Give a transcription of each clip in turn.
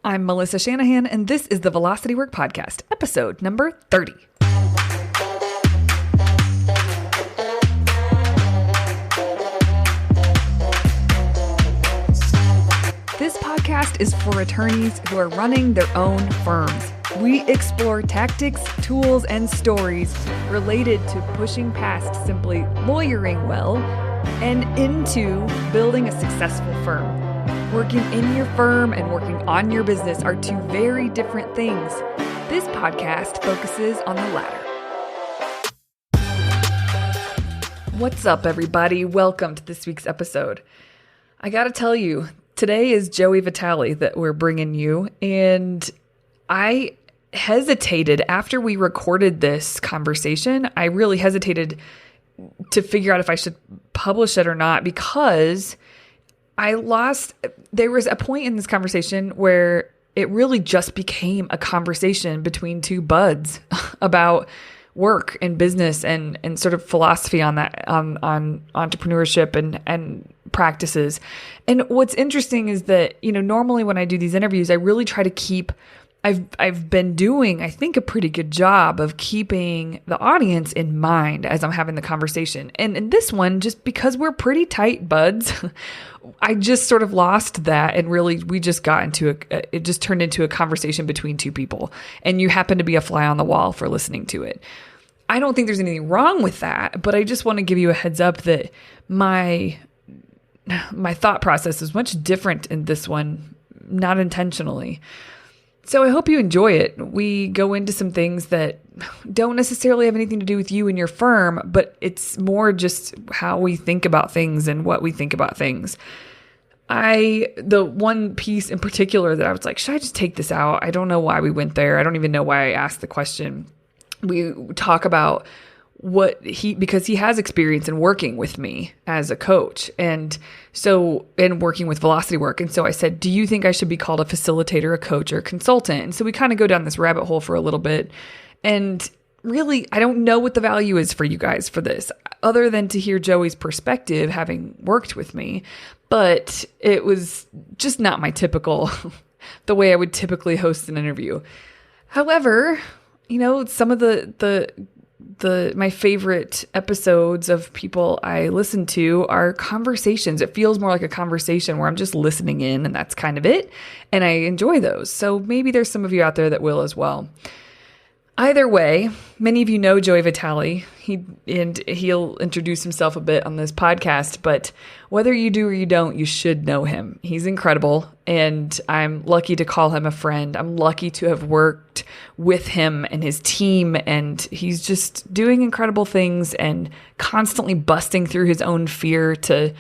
I'm Melissa Shanahan, and this is the Velocity Work Podcast, episode number 30. This podcast is for attorneys who are running their own firms. We explore tactics, tools, and stories related to pushing past simply lawyering well and into building a successful firm. Working in your firm and working on your business are two very different things. This podcast focuses on the latter. What's up, everybody? Welcome to this week's episode. I gotta tell you, today is Joey Vitale that we're bringing you, and I hesitated after we recorded this conversation. I really hesitated to figure out if I should publish it or not because there was a point in this conversation where it really just became a conversation between two buds about work and business and sort of philosophy on that, on entrepreneurship and practices. And what's interesting is that, normally when I do these interviews, I really try to keep, I've been doing, I think, a pretty good job of keeping the audience in mind as I'm having the conversation. And in this one, just because we're pretty tight buds, I just sort of lost that. And really, we just got into it just turned into a conversation between two people. And you happen to be a fly on the wall for listening to it. I don't think there's anything wrong with that, but I just want to give you a heads up that my thought process is much different in this one, not intentionally. So I hope you enjoy it. We go into some things that don't necessarily have anything to do with you and your firm, but it's more just how we think about things and what we think about things. The one piece in particular that I was like, should I just take this out? I don't know why we went there. I don't even know why I asked the question. We talk about because he has experience in working with me as a coach and working with Velocity Work. And so I said, do you think I should be called a facilitator, a coach, or a consultant? And so we kind of go down this rabbit hole for a little bit. And really, I don't know what the value is for you guys for this, other than to hear Joey's perspective, having worked with me. But it was just not my typical, the way I would typically host an interview. However, some of my favorite episodes of people I listen to are conversations. It feels more like a conversation where I'm just listening in and that's kind of it. And I enjoy those. So maybe there's some of you out there that will as well. Either way, many of you know Joey Vitale. He'll introduce himself a bit on this podcast, but whether you do or you don't, you should know him. He's incredible, and I'm lucky to call him a friend. I'm lucky to have worked with him and his team, and he's just doing incredible things and constantly busting through his own fear to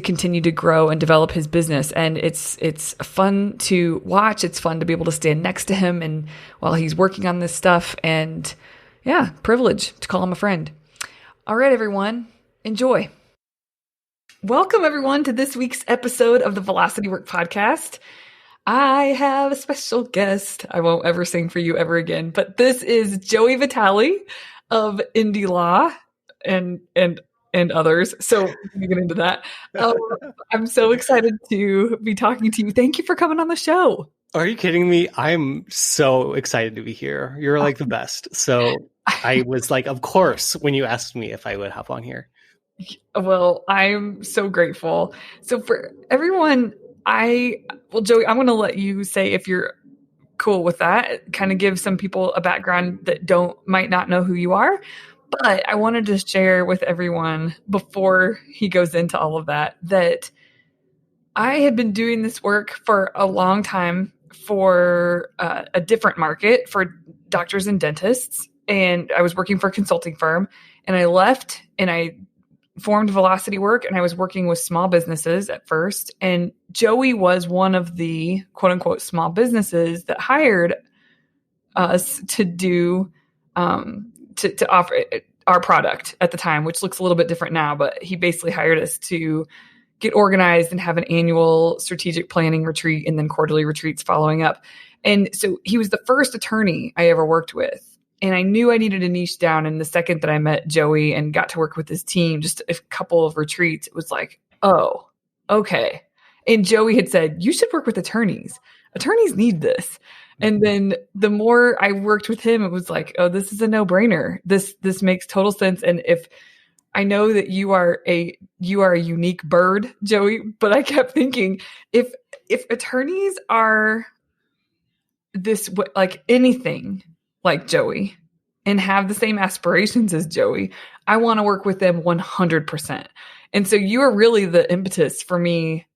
continue to grow and develop his business. And it's fun to watch. It's fun to be able to stand next to him and while he's working on this stuff. And yeah, privilege to call him a friend. All right, everyone, enjoy. Welcome, everyone, to this week's episode of the Velocity Work Podcast. I have a special guest. I won't ever sing for you ever again, but this is Joey Vitale of Indie Law and others. So we get into that. I'm so excited to be talking to you. Thank you for coming on the show. Are you kidding me? I'm so excited to be here. You're like the best. So I was like, of course, when you asked me if I would hop on here. Well, I'm so grateful. So for everyone, Joey, I'm going to let you say if you're cool with that, kind of give some people a background that might not know who you are. But I wanted to share with everyone before he goes into all of that I had been doing this work for a long time for a different market for doctors and dentists. And I was working for a consulting firm, and I left and I formed Velocity Work, and I was working with small businesses at first. And Joey was one of the quote unquote small businesses that hired us to do to offer our product at the time, which looks a little bit different now, but he basically hired us to get organized and have an annual strategic planning retreat and then quarterly retreats following up. And so he was the first attorney I ever worked with. And I knew I needed a niche down. And the second that I met Joey and got to work with his team, just a couple of retreats, it was like, oh, okay. And Joey had said, you should work with attorneys. attorneys need this. And then the more I worked with him, it was like, oh, this is a no-brainer. This makes total sense. And if I know that you are a unique bird, Joey, but I kept thinking if attorneys are this like anything like Joey and have the same aspirations as Joey, I want to work with them 100%. And so you are really the impetus for me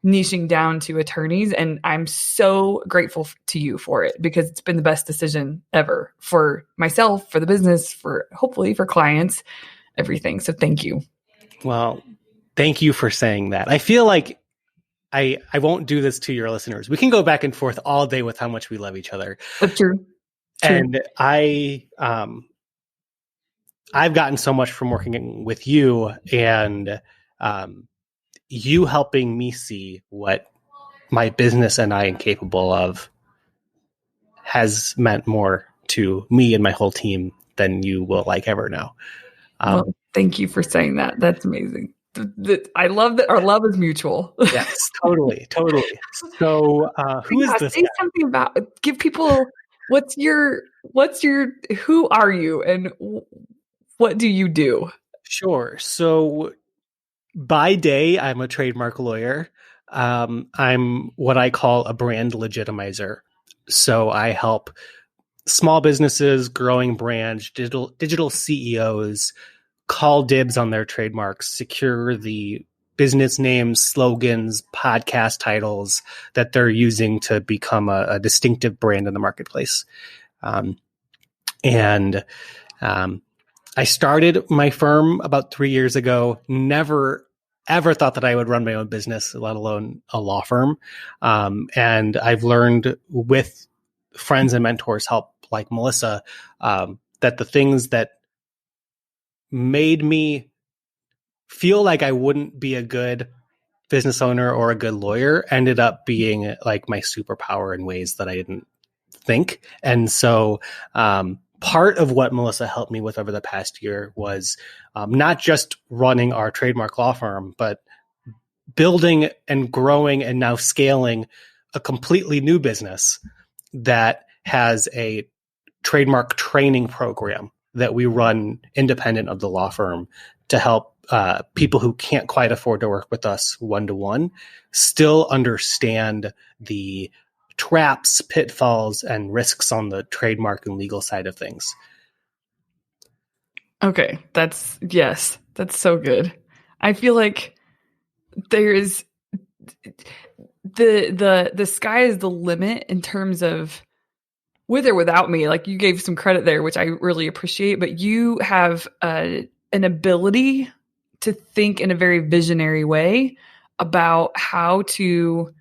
niching down to attorneys. And I'm so grateful to you for it because it's been the best decision ever for myself, for the business, for hopefully for clients, everything. So thank you. Well, thank you for saying that. I feel like I won't do this to your listeners. We can go back and forth all day with how much we love each other. That's true. And I've gotten so much from working with you and you helping me see what my business and I am capable of has meant more to me and my whole team than you will ever know. Well, thank you for saying that. That's amazing. I love that our love is mutual. Yes, totally. So who is this say guy? Something about, give people, who are you and what do you do? Sure. So by day, I'm a trademark lawyer. I'm what I call a brand legitimizer. So I help small businesses, growing brands, digital CEOs call dibs on their trademarks, secure the business names, slogans, podcast titles that they're using to become a distinctive brand in the marketplace. I started my firm about 3 years ago, never ever thought that I would run my own business, let alone a law firm. And I've learned with friends and mentors, help like Melissa, that the things that made me feel like I wouldn't be a good business owner or a good lawyer ended up being like my superpower in ways that I didn't think. And so, part of what Melissa helped me with over the past year was not just running our trademark law firm, but building and growing and now scaling a completely new business that has a trademark training program that we run independent of the law firm to help people who can't quite afford to work with us one-to-one still understand the traps, pitfalls, and risks on the trademark and legal side of things. Okay, that's so good. I feel like there's the sky is the limit in terms of with or without me. Like you gave some credit there, which I really appreciate, but you have an ability to think in a very visionary way about how to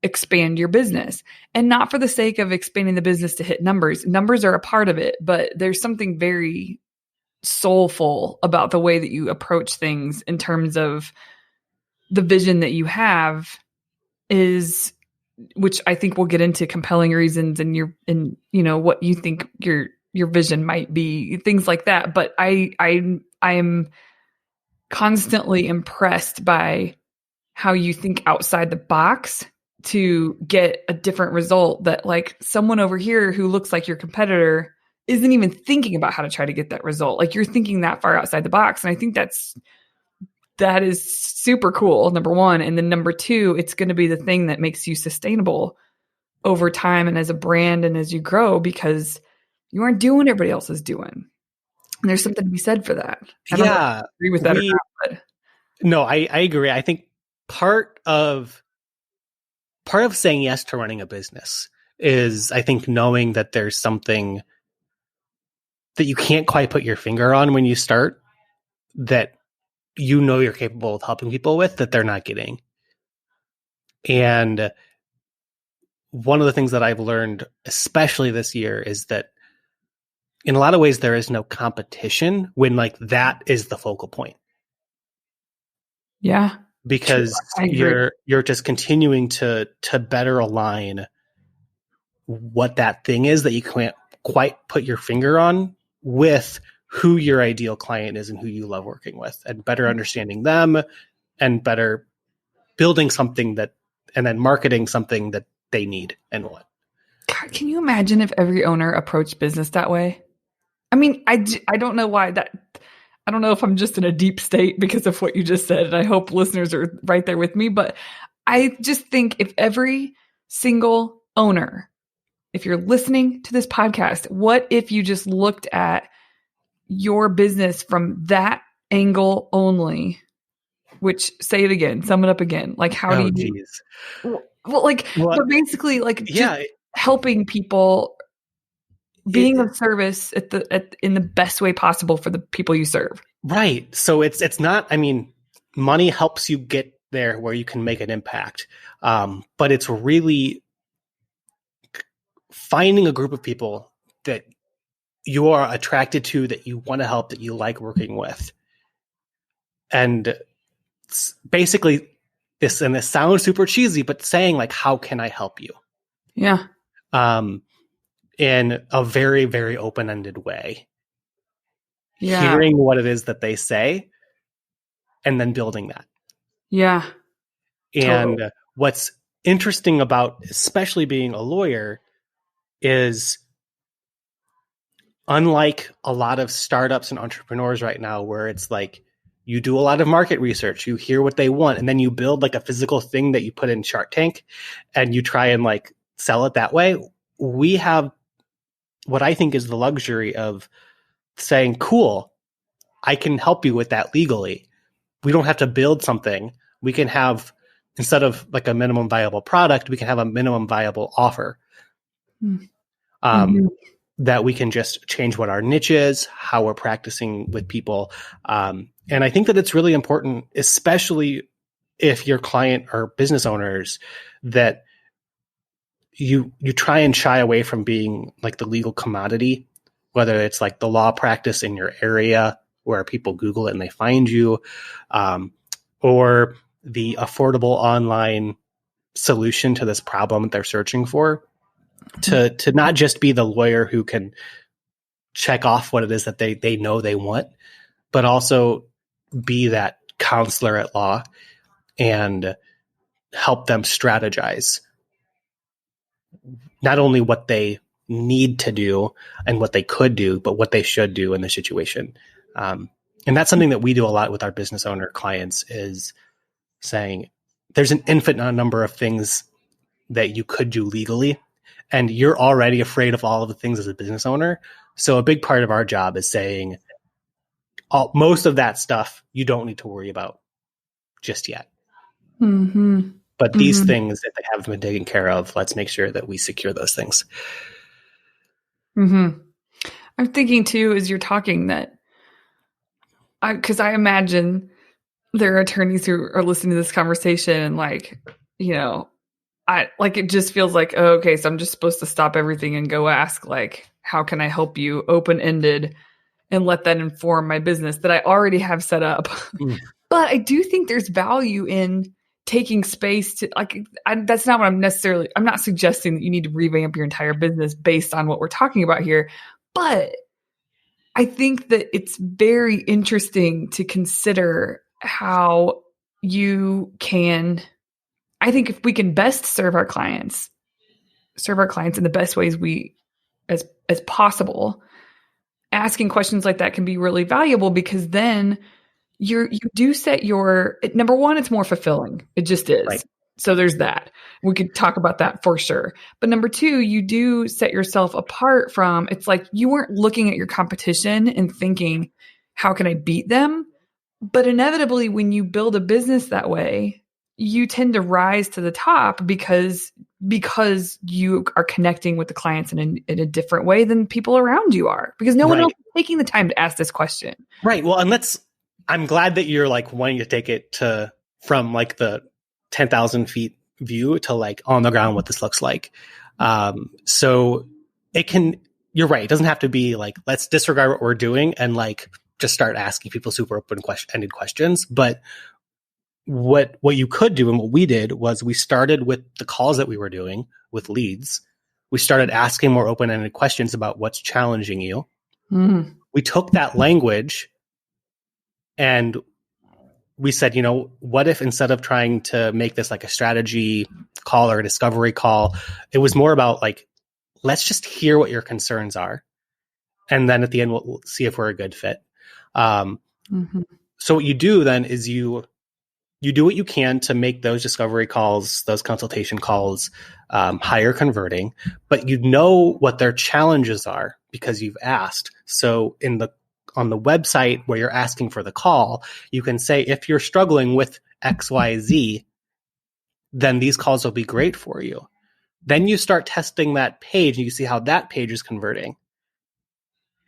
expand your business, and not for the sake of expanding the business to hit numbers. Numbers are a part of it, but there's something very soulful about the way that you approach things in terms of the vision that you have is, which I think we'll get into compelling reasons and what you think your vision might be, things like that. But I'm constantly impressed by how you think outside the box to get a different result that like someone over here who looks like your competitor isn't even thinking about how to try to get that result. Like you're thinking that far outside the box. And I think that is super cool, number one. And then number two, it's going to be the thing that makes you sustainable over time and as a brand and as you grow, because you aren't doing what everybody else is doing. And there's something to be said for that. I don't know if you agree with that or not, but. No, I agree. I think part of saying yes to running a business is, I think, knowing that there's something that you can't quite put your finger on when you start that you're capable of helping people with that they're not getting. And one of the things that I've learned, especially this year, is that in a lot of ways there is no competition when like that is the focal point. Yeah. Because you're just continuing to better align what that thing is that you can't quite put your finger on with who your ideal client is and who you love working with, and better understanding them and better building something and then marketing something that they need and want. God, can you imagine if every owner approached business that way? I mean, I don't know why that. I don't know if I'm just in a deep state because of what you just said, and I hope listeners are right there with me. But I just think if every single owner, if you're listening to this podcast, what if you just looked at your business from that angle only? Which, say it again, sum it up again. Like, how do you? Geez. Well, like, but basically, like, just helping people, being of service in the best way possible for the people you serve. Right. So it's not, I mean, money helps you get there where you can make an impact. But it's really finding a group of people that you are attracted to, that you want to help, that you like working with. And basically this, and this sounds super cheesy, but saying like, how can I help you? Yeah. In a very, very open-ended way. Yeah. Hearing what it is that they say and then building that. Yeah. And totally. What's interesting about especially being a lawyer is, unlike a lot of startups and entrepreneurs right now, where it's like you do a lot of market research, you hear what they want, and then you build like a physical thing that you put in Shark Tank and you try and like sell it that way. We have what I think is the luxury of saying, cool, I can help you with that legally. We don't have to build something. We can have, instead of like a minimum viable product, we can have a minimum viable offer. That we can just change what our niche is, how we're practicing with people. And I think that it's really important, especially if your client or business owners, that you try and shy away from being like the legal commodity, whether it's like the law practice in your area where people Google it and they find you, or the affordable online solution to this problem that they're searching for. To not just be the lawyer who can check off what it is that they know they want, but also be that counselor at law and help them strategize not only what they need to do and what they could do, but what they should do in the situation. And that's something that we do a lot with our business owner clients, is saying there's an infinite number of things that you could do legally, and you're already afraid of all of the things as a business owner. So a big part of our job is saying most of that stuff you don't need to worry about just yet. Mm-hmm. But these things, if they haven't been taken care of, let's make sure that we secure those things. I'm thinking too, as you're talking, that because I imagine there are attorneys who are listening to this conversation and like, you know, it just feels like, oh, okay, so I'm just supposed to stop everything and go ask, like, how can I help you, open-ended, and let that inform my business that I already have set up. But I do think there's value in taking space to, like, that's not what I'm not suggesting that you need to revamp your entire business based on what we're talking about here. But I think that it's very interesting to consider how you can, I think if we can best serve our clients in the best ways as possible, asking questions like that can be really valuable, because then you do set number one, it's more fulfilling. It just is. Right. So there's that. We could talk about that for sure. But number two, you do set yourself apart from, it's like you weren't looking at your competition and thinking, how can I beat them? But inevitably, when you build a business that way, you tend to rise to the top because you are connecting with the clients in a different way than people around you are, because no one else is taking the time to ask this question. Right. Well, and I'm glad that you're like wanting to take it from like the 10,000 feet view to like on the ground what this looks like. So you're right. It doesn't have to be like, let's disregard what we're doing and like just start asking people super open-ended questions. But what you could do, and what we did, was we started with the calls that we were doing with leads. We started asking more open-ended questions about what's challenging you. We took that language and we said, what if instead of trying to make this like a strategy call or a discovery call, it was more about like, let's just hear what your concerns are. And then at the end, we'll see if we're a good fit. So what you do then is you do what you can to make those discovery calls, those consultation calls, higher converting, but you know what their challenges are because you've asked. So on the website where you're asking for the call, you can say, if you're struggling with XYZ, then these calls will be great for you. Then you start testing that page and you see how that page is converting.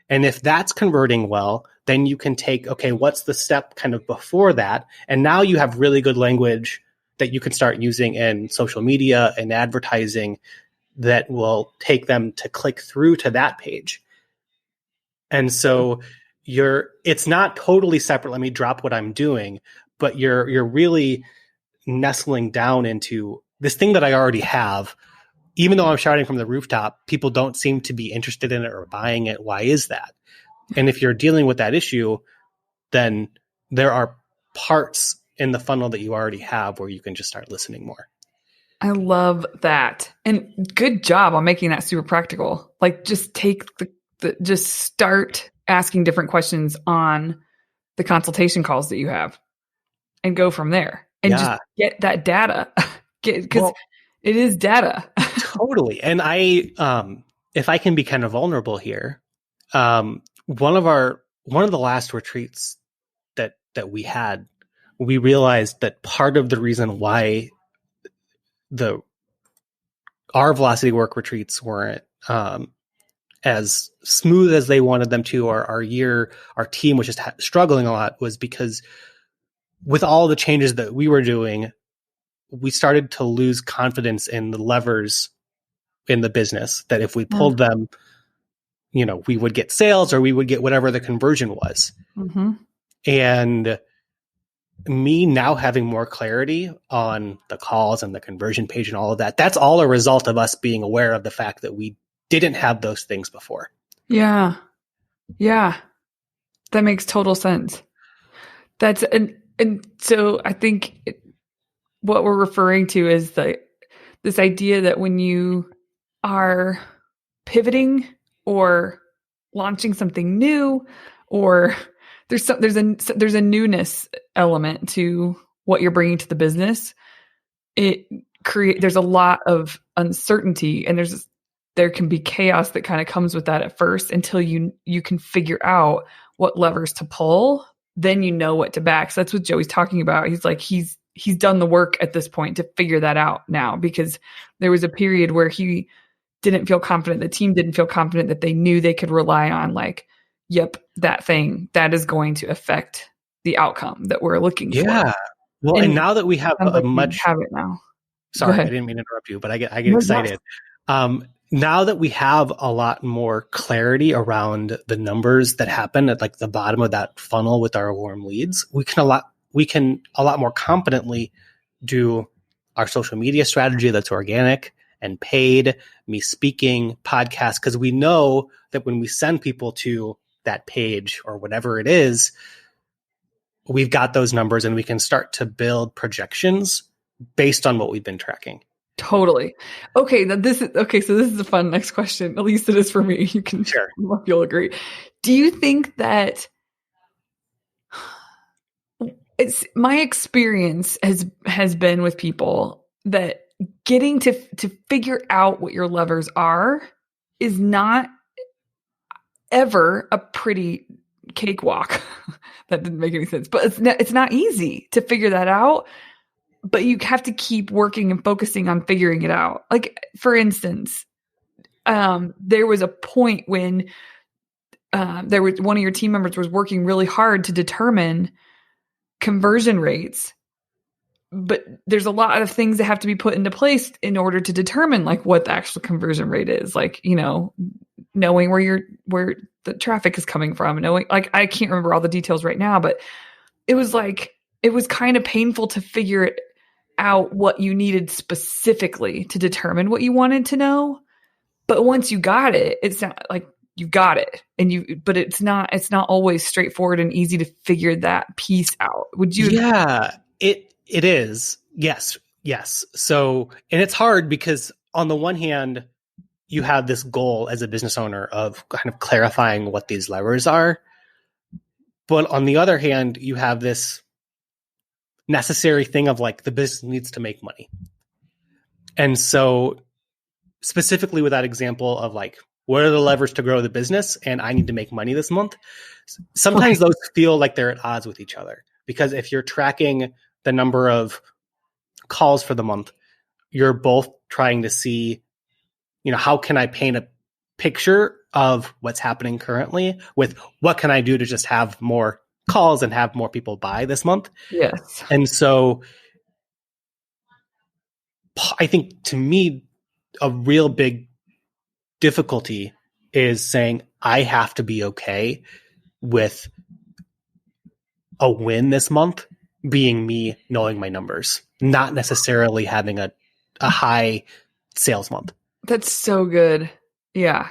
And if that's converting well, then you can take, okay, what's the step kind of before that? And now you have really good language that you can start using in social media and advertising that will take them to click through to that page. And so it's not totally separate. Let me drop what I'm doing, but you're really nestling down into this thing that I already have. Even though I'm shouting from the rooftop, people don't seem to be interested in it or buying it. Why is that? And if you're dealing with that issue, then there are parts in the funnel that you already have where you can just start listening more. I love that. And good job on making that super practical. Like just take just start asking different questions on the consultation calls that you have and go from there and just get that data because it is data. Totally. And if I can be kind of vulnerable here, one of the last retreats that we had, we realized that part of the reason why our velocity work retreats weren't as smooth as they wanted them to, or our team was just struggling a lot, was because with all the changes that we were doing, we started to lose confidence in the levers in the business, that if we pulled them, we would get sales or we would get whatever the conversion was. Mm-hmm. And me now having more clarity on the calls and the conversion page and all of that, that's all a result of us being aware of the fact that we didn't have those things before. Yeah. Yeah. That makes total sense. And so I think what we're referring to is this idea that when you are pivoting or launching something new, or there's a newness element to what you're bringing to the business, there's a lot of uncertainty, and there can be chaos that kind of comes with that at first until you can figure out what levers to pull. Then you know what to back. So that's what Joey's talking about. He's like, he's done the work at this point to figure that out now, because there was a period where he didn't feel confident. The team didn't feel confident that they knew they could rely on, like, yep, that thing that is going to affect the outcome that we're looking for. Yeah. Well, and now that we have have it now. Sorry, I didn't mean to interrupt you, but I get excited. Now that we have a lot more clarity around the numbers that happen at like the bottom of that funnel with our warm leads, we can a lot more confidently do our social media strategy that's organic and paid, me speaking, podcasts, because we know that when we send people to that page or whatever it is, we've got those numbers and we can start to build projections based on what we've been tracking. Totally. Okay. So this is a fun next question. At least it is for me. You can share if you'll agree. Do you think that it's my experience has been with people that getting to figure out what your levers are is not ever a pretty cakewalk. That didn't make any sense, but it's not easy to figure that out. But you have to keep working and focusing on figuring it out. Like, for instance, there was a point when one of your team members was working really hard to determine conversion rates, but there's a lot of things that have to be put into place in order to determine like what the actual conversion rate is. Like, knowing where the traffic is coming from, knowing, like, I can't remember all the details right now, but it was kind of painful to figure it out what you needed specifically to determine what you wanted to know. But once you got it, it's not like you've got it. But it's not always straightforward and easy to figure that piece out. Would you? Yeah, it is. Yes. So, and it's hard because on the one hand, you have this goal as a business owner of kind of clarifying what these levers are. But on the other hand, you have this necessary thing of like the business needs to make money. And so specifically with that example of like, what are the levers to grow the business? And I need to make money this month. Sometimes those feel like they're at odds with each other, because if you're tracking the number of calls for the month, you're both trying to see, how can I paint a picture of what's happening currently with what can I do to just have more calls and have more people buy this month. Yes. And so I think to me, a real big difficulty is saying I have to be okay with a win this month being me knowing my numbers, not necessarily having a high sales month. That's so good. Yeah.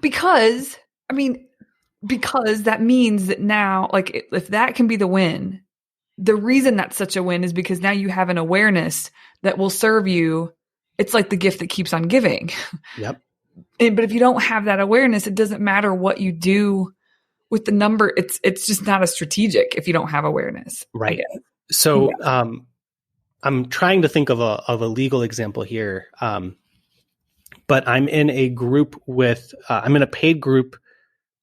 Because that means that now, like, if that can be the win, the reason that's such a win is because now you have an awareness that will serve you. It's like the gift that keeps on giving. Yep. But if you don't have that awareness, it doesn't matter what you do with the number. It's just not as strategic if you don't have awareness. Right. So I'm trying to think of a legal example here. But I'm in a group with, I'm in a paid group,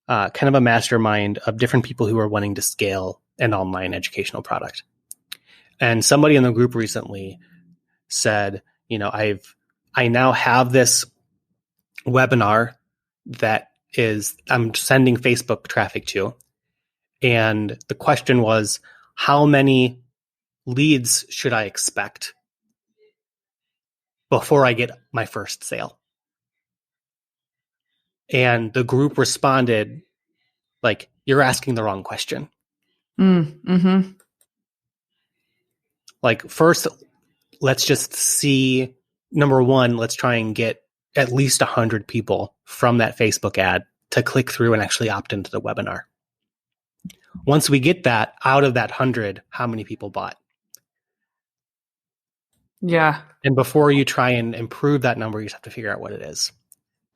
kind of a mastermind of different people who are wanting to scale an online educational product. And somebody in the group recently said, I now have this webinar that I'm sending Facebook traffic to. And the question was, how many leads should I expect before I get my first sale? And the group responded like, you're asking the wrong question. Mm-hmm. Like, first, let's just see, number one, let's try and get at least 100 people from that Facebook ad to click through and actually opt into the webinar. Once we get that, out of that 100, how many people bought? Yeah. And before you try and improve that number, you just have to figure out what it is.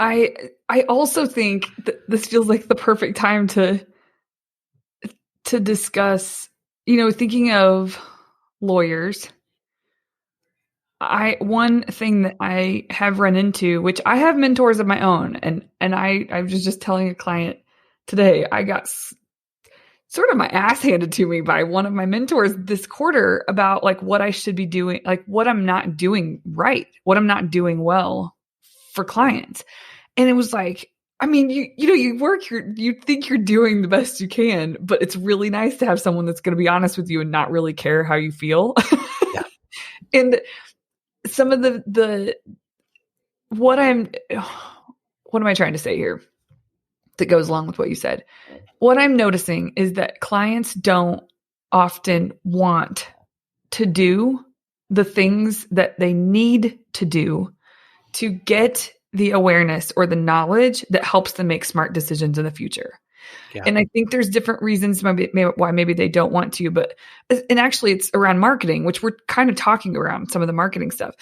I also think that this feels like the perfect time to discuss, thinking of lawyers. One thing that I have run into, which I have mentors of my own, and I was just telling a client today, I got sort of my ass handed to me by one of my mentors this quarter about like what I should be doing, like what I'm not doing right, what I'm not doing well for clients. And it was like, you work, you think you're doing the best you can, but it's really nice to have someone that's going to be honest with you and not really care how you feel. Yeah. And some of what am I trying to say here that goes along with what you said? What I'm noticing is that clients don't often want to do the things that they need to do to get the awareness or the knowledge that helps them make smart decisions in the future. Yeah. And I think there's different reasons why maybe they don't want to, and actually it's around marketing, which we're kind of talking around some of the marketing stuff.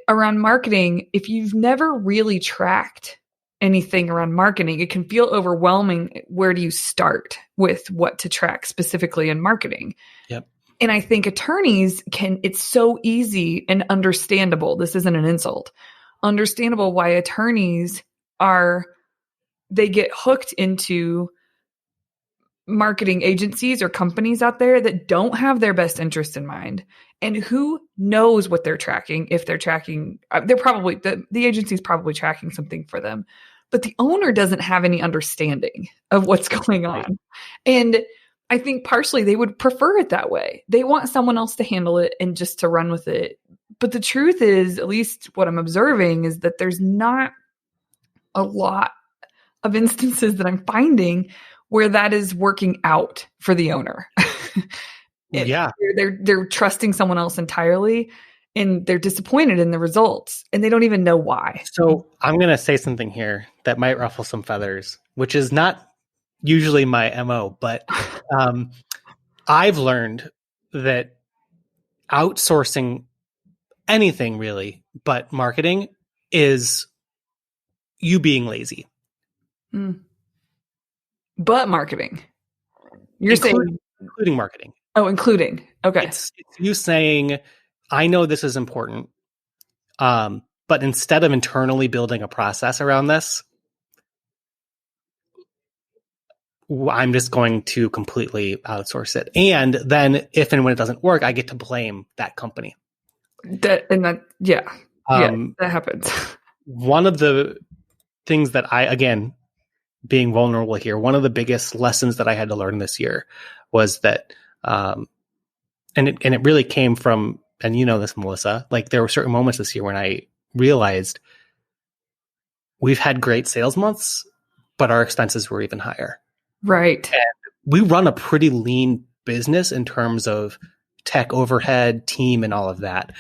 Around marketing, if you've never really tracked anything around marketing, it can feel overwhelming. Where do you start with what to track specifically in marketing? Yep. And I think attorneys it's so easy and understandable. This isn't an insult. Understandable why attorneys they get hooked into marketing agencies or companies out there that don't have their best interest in mind. And who knows what they're tracking? If they're tracking, they're probably, the agency's probably tracking something for them, but the owner doesn't have any understanding of what's going on. Right. And I think partially they would prefer it that way. They want someone else to handle it and just to run with it. But the truth is, at least what I'm observing, is that there's not a lot of instances that I'm finding where that is working out for the owner. Yeah. They're trusting someone else entirely. and they're disappointed in the results and they don't even know why. So I'm going to say something here that might ruffle some feathers, which is not usually my MO, but I've learned that outsourcing anything really, but marketing is you being lazy. But marketing. You're saying including marketing. Oh, including. Okay. It's you saying, I know this is important, but instead of internally building a process around this, I'm just going to completely outsource it. And then if and when it doesn't work, I get to blame that company. That happens. One of the things that again, being vulnerable here, one of the biggest lessons that I had to learn this year was that, and it really came from, and you know this, Melissa, like there were certain moments this year when I realized we've had great sales months, but our expenses were even higher. Right. And we run a pretty lean business in terms of tech overhead, team, and all of that.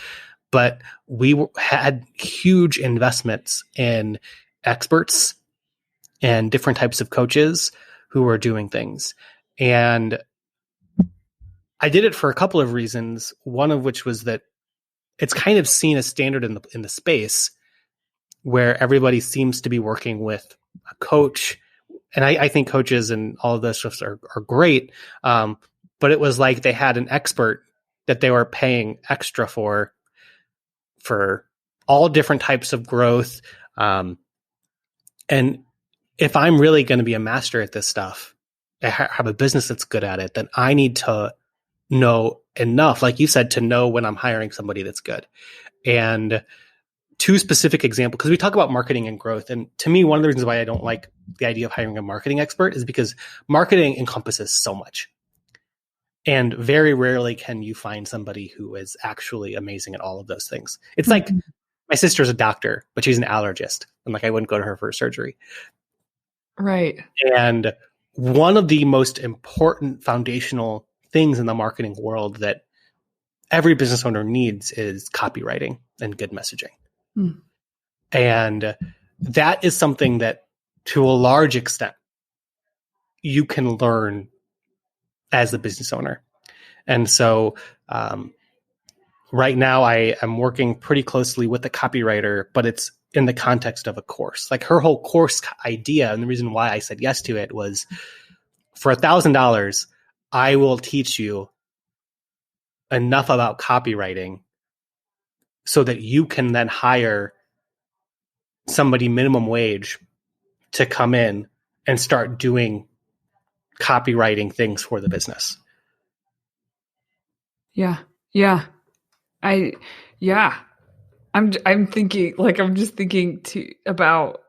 But we had huge investments in experts and different types of coaches who were doing things. And I did it for a couple of reasons. One of which was that it's kind of seen as standard in the space where everybody seems to be working with a coach. And I think coaches and all of those stuff are great. But it was like they had an expert that they were paying extra for all different types of growth. And if I'm really going to be a master at this stuff, I have a business that's good at it, then I need to know enough, like you said, to know when I'm hiring somebody that's good. And two specific examples, because we talk about marketing and growth. And to me, one of the reasons why I don't like the idea of hiring a marketing expert is because marketing encompasses so much. And very rarely can you find somebody who is actually amazing at all of those things. It's like my sister's a doctor, but she's an allergist. And like I wouldn't go to her for surgery. Right. And one of the most important foundational things in the marketing world that every business owner needs is copywriting and good messaging. And that is something that to a large extent you can learn as a business owner. And so right now I am working pretty closely with the copywriter, but it's in the context of a course. Like her whole course idea, and the reason why I said yes to it was for $1,000, I will teach you enough about copywriting so that you can then hire somebody minimum wage to come in and start doing copywriting things for the business. Yeah. I'm just thinking about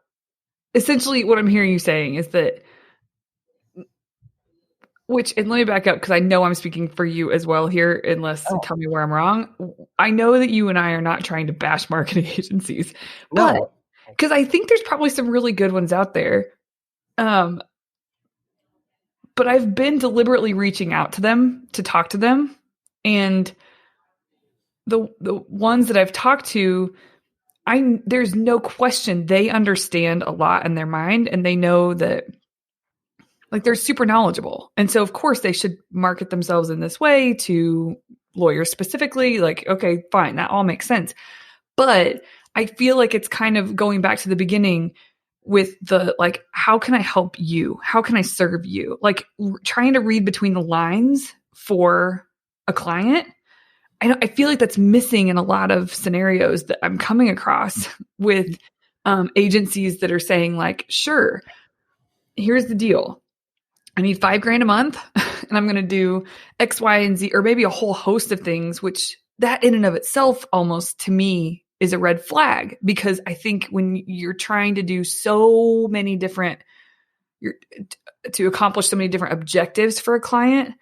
essentially what I'm hearing you saying is that, and let me back up because I know I'm speaking for you as well here, tell me where I'm wrong. I know that you and I are not trying to bash marketing agencies, but because I think there's probably some really good ones out there. But I've been deliberately reaching out to them to talk to them, and the ones that I've talked to, there's no question they understand a lot in their mind, and they know that like they're super knowledgeable. And so of course they should market themselves in this way to lawyers specifically. Like, okay, fine. That all makes sense. But I feel like it's kind of going back to the beginning with the, like, how can I help you? How can I serve you? Like trying to read between the lines for a client. I feel like that's missing in a lot of scenarios that I'm coming across with agencies that are saying like, sure, here's the deal. I need $5,000 a month and I'm going to do X, Y, and Z, or maybe a whole host of things, which that in and of itself almost to me is a red flag, because I think when you're trying to do so many different, to accomplish so many different objectives for a client,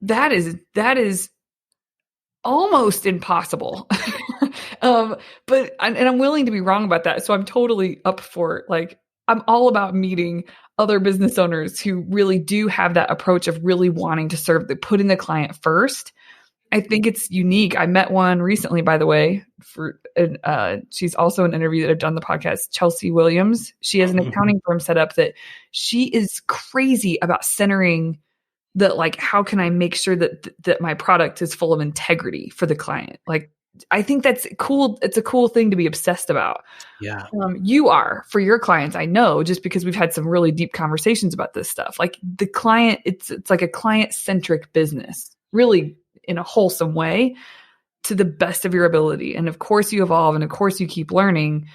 that is almost impossible. But I'm willing to be wrong about that. So I'm totally up for, like, I'm all about meeting other business owners who really do have that approach of really wanting to serve, putting the client first I think it's unique. I met one recently, by the way, she's also an interview that I've done on the podcast, Chelsea Williams. She has an accounting firm set up that she is crazy about centering that, like, how can I make sure that my product is full of integrity for the client? Like, I think that's cool. It's a cool thing to be obsessed about. Yeah. You are for your clients, I know, just because we've had some really deep conversations about this stuff. Like the client, it's like a client-centric business, really in a wholesome way, to the best of your ability. And of course you evolve, and of course you keep learning.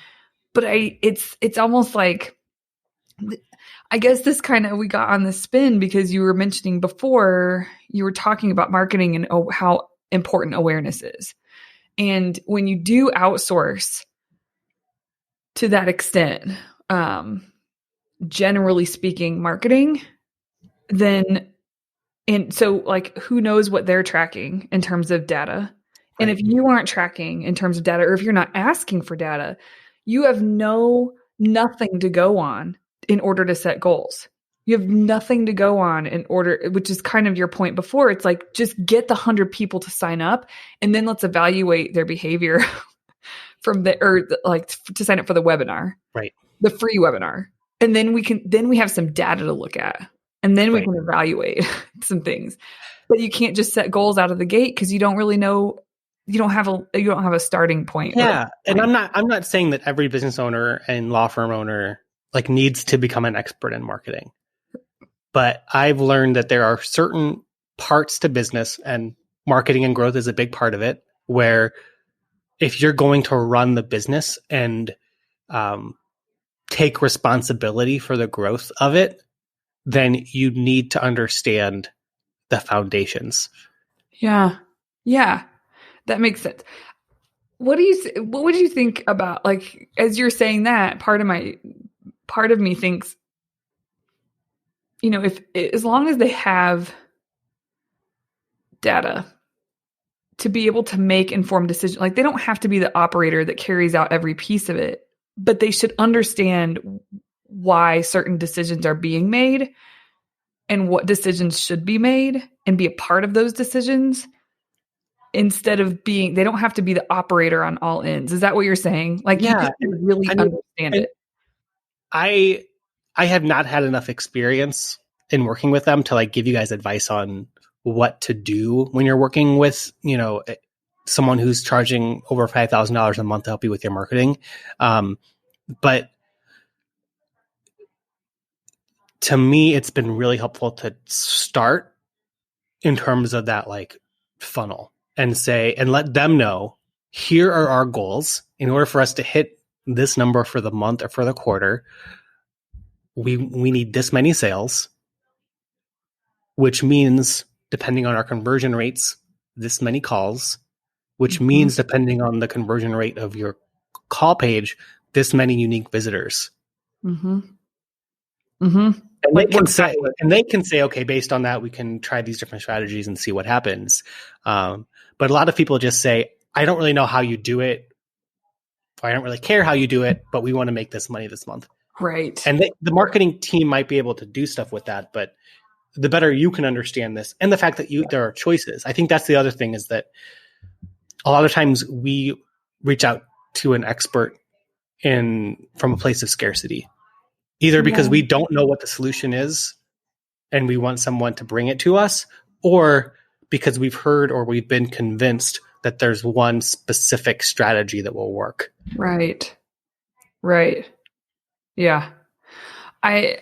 But it's almost like, I guess this kind of, we got on the spin because you were mentioning before, you were talking about marketing and how important awareness is. And when you do outsource to that extent, generally speaking, marketing, then, and so like, who knows what they're tracking in terms of data? Right. And if you aren't tracking in terms of data, or if you're not asking for data, you have nothing to go on in order to set goals. You have nothing to go on in order, which is kind of your point before. It's like, just get the 100 people to sign up, and then let's evaluate their behavior to sign up for the webinar, right? The free webinar. And then we have some data to look at, and then we can evaluate some things. But you can't just set goals out of the gate because you don't really know, you don't have a starting point. Yeah. And I'm not saying that every business owner and law firm owner like needs to become an expert in marketing. But I've learned that there are certain parts to business, and marketing and growth is a big part of it, where if you're going to run the business and take responsibility for the growth of it, then you need to understand the foundations. Yeah. Yeah. That makes sense. What would you think about, like, as you're saying that, part of me thinks, you know, as long as they have data to be able to make informed decisions, like they don't have to be the operator that carries out every piece of it, but they should understand why certain decisions are being made and what decisions should be made, and be a part of those decisions, instead of they don't have to be the operator on all ends. Is that what you're saying? Like, yeah, you just really understand it. I have not had enough experience in working with them to like give you guys advice on what to do when you're working with, you know, someone who's charging over $5,000 a month to help you with your marketing. But to me, it's been really helpful to start in terms of that like funnel and let them know, here are our goals. In order for us to hit this number for the month or for the quarter, we need this many sales, which means, depending on our conversion rates, this many calls, which means, depending on the conversion rate of your call page, this many unique visitors. Mm-hmm. Mm-hmm. And they can say, okay, based on that, we can try these different strategies and see what happens. But a lot of people just say, I don't really know how you do it, or I don't really care how you do it, but we want to make this money this month. Right. And the marketing team might be able to do stuff with that, but the better you can understand this, and the fact that there are choices. I think that's the other thing, is that a lot of times we reach out to an expert from a place of scarcity, either because we don't know what the solution is and we want someone to bring it to us, or because we've heard or we've been convinced that there's one specific strategy that will work. Right. Right. Yeah. I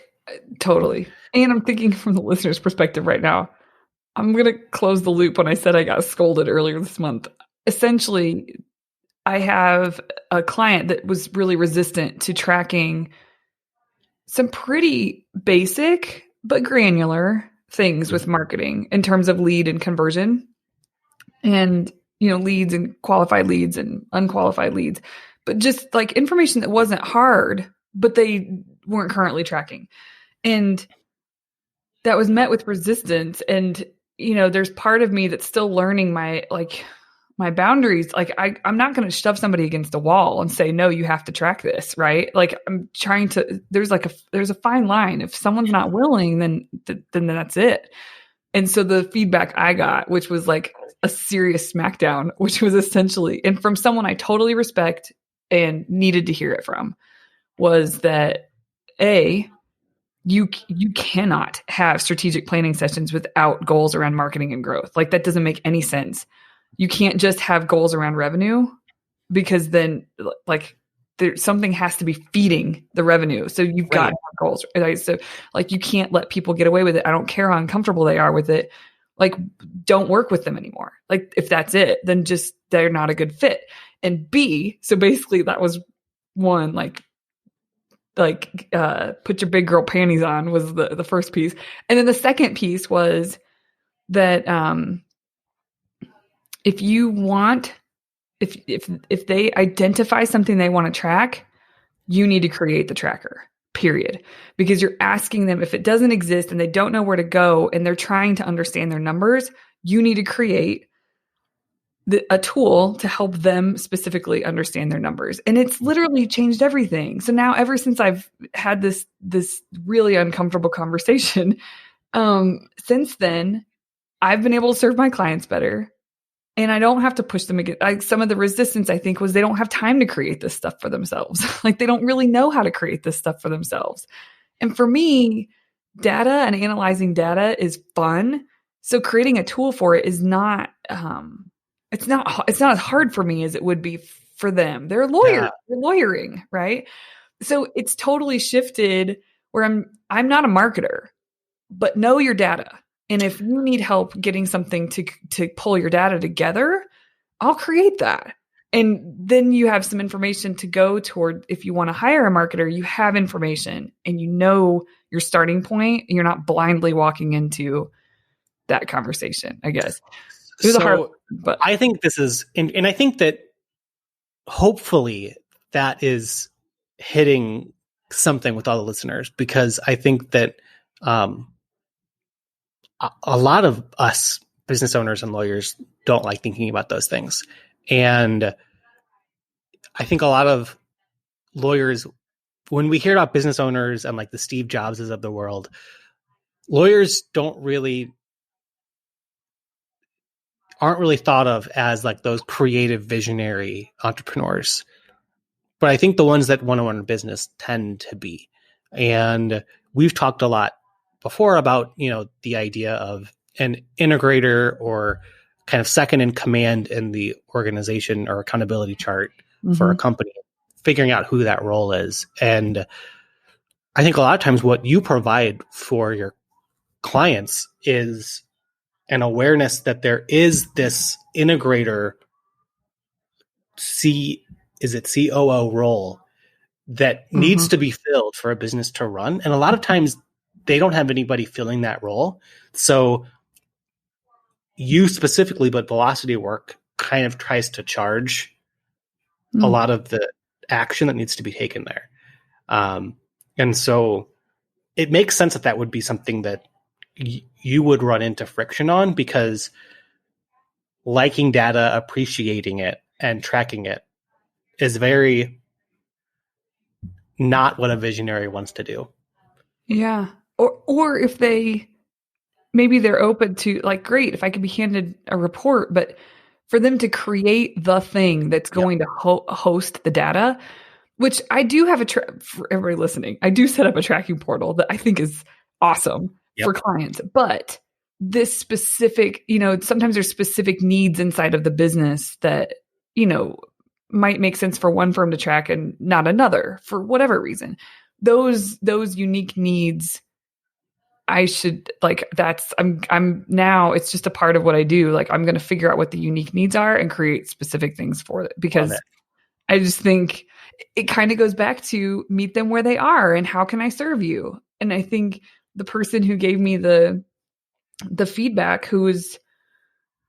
totally. And I'm thinking from the listener's perspective right now. I'm going to close the loop when I said I got scolded earlier this month. Essentially, I have a client that was really resistant to tracking some pretty basic but granular things with marketing in terms of lead and conversion, and, you know, leads and qualified leads and unqualified leads, but just like information that wasn't hard, but they weren't currently tracking. And that was met with resistance. And, you know, there's part of me that's still learning my boundaries. Like, I'm not going to shove somebody against a wall and say, no, you have to track this. Right. Like, I'm trying to, there's a fine line. If someone's not willing, then that's it. And so the feedback I got, which was like a serious smackdown, which was essentially, and from someone I totally respect and needed to hear it from, was that you cannot have strategic planning sessions without goals around marketing and growth. Like that doesn't make any sense. You can't just have goals around revenue, because then like something has to be feeding the revenue. So you've got to have goals. Right? So like you can't let people get away with it. I don't care how uncomfortable they are with it. Like don't work with them anymore. Like if that's it, then just they're not a good fit. And B, so basically that was one, like put your big girl panties on was the first piece. And then the second piece was that if you want, if they identify something they want to track, you need to create the tracker, period. Because you're asking them, if it doesn't exist and they don't know where to go and they're trying to understand their numbers, you need to create a tool to help them specifically understand their numbers. And it's literally changed everything. So now ever since I've had this really uncomfortable conversation, since then, I've been able to serve my clients better. And I don't have to push them again. Some of the resistance, I think, was they don't have time to create this stuff for themselves. Like they don't really know how to create this stuff for themselves. And for me, data and analyzing data is fun. So creating a tool for it is not, it's not as hard for me as it would be for them. They're lawyers, they're lawyering, right? So it's totally shifted where I'm not a marketer, but know your data. And if you need help getting something to pull your data together, I'll create that. And then you have some information to go toward. If you want to hire a marketer, you have information and you know your starting point, and you're not blindly walking into that conversation, I guess. It was hard, but I think this is, and I think that hopefully that is hitting something with all the listeners, because I think that a lot of us business owners and lawyers don't like thinking about those things. And I think a lot of lawyers, when we hear about business owners and like the Steve Jobses of the world, lawyers aren't really thought of as like those creative visionary entrepreneurs. But I think the ones that want to run a business tend to be. And we've talked a lot before about, the idea of an integrator or kind of second in command in the organization or accountability chart for a company, figuring out who that role is. And I think a lot of times what you provide for your clients is an awareness that there is this integrator COO role that needs to be filled for a business to run. And a lot of times they don't have anybody filling that role. So you specifically, but Velocity Work kind of tries to charge a lot of the action that needs to be taken there. And so it makes sense that would be something that you would run into friction on, because liking data, appreciating it, and tracking it is very not what a visionary wants to do. Yeah. Or if maybe they're open to, like, great, if I could be handed a report, but for them to create the thing that's going to host the data, which I do have for everybody listening, I do set up a tracking portal that I think is awesome for clients. But this specific, sometimes there's specific needs inside of the business that, might make sense for one firm to track and not another for whatever reason. Those unique needs, I should I'm now, it's just a part of what I do. Like, I'm going to figure out what the unique needs are and create specific things for it, because I just think it kind of goes back to meet them where they are and how can I serve you? And I think the person who gave me the feedback,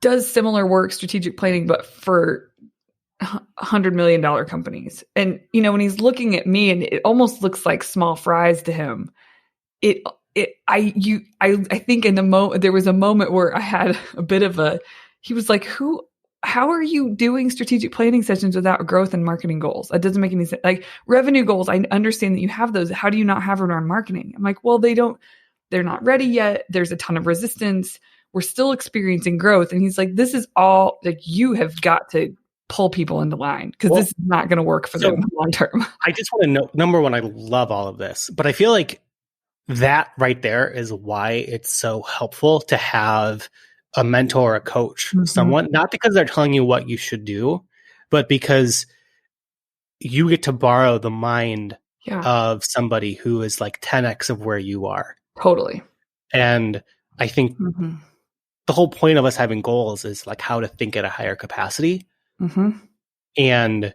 does similar work, strategic planning, but for $100 million companies. And, when he's looking at me and it almost looks like small fries to him, I think in the moment, there was a moment where I had a bit of he was like, how are you doing strategic planning sessions without growth and marketing goals? That doesn't make any sense. Like, revenue goals, I understand that you have those. How do you not have it around marketing? I'm like, well, they're not ready yet. There's a ton of resistance. We're still experiencing growth. And he's like, this is all like, you have got to pull people into line because this is not going to work for them long term. I just want to know, number one, I love all of this, but I feel like that right there is why it's so helpful to have a mentor or a coach, someone, not because they're telling you what you should do, but because you get to borrow the mind of somebody who is like 10x of where you are. Totally. And I think the whole point of us having goals is like how to think at a higher capacity. And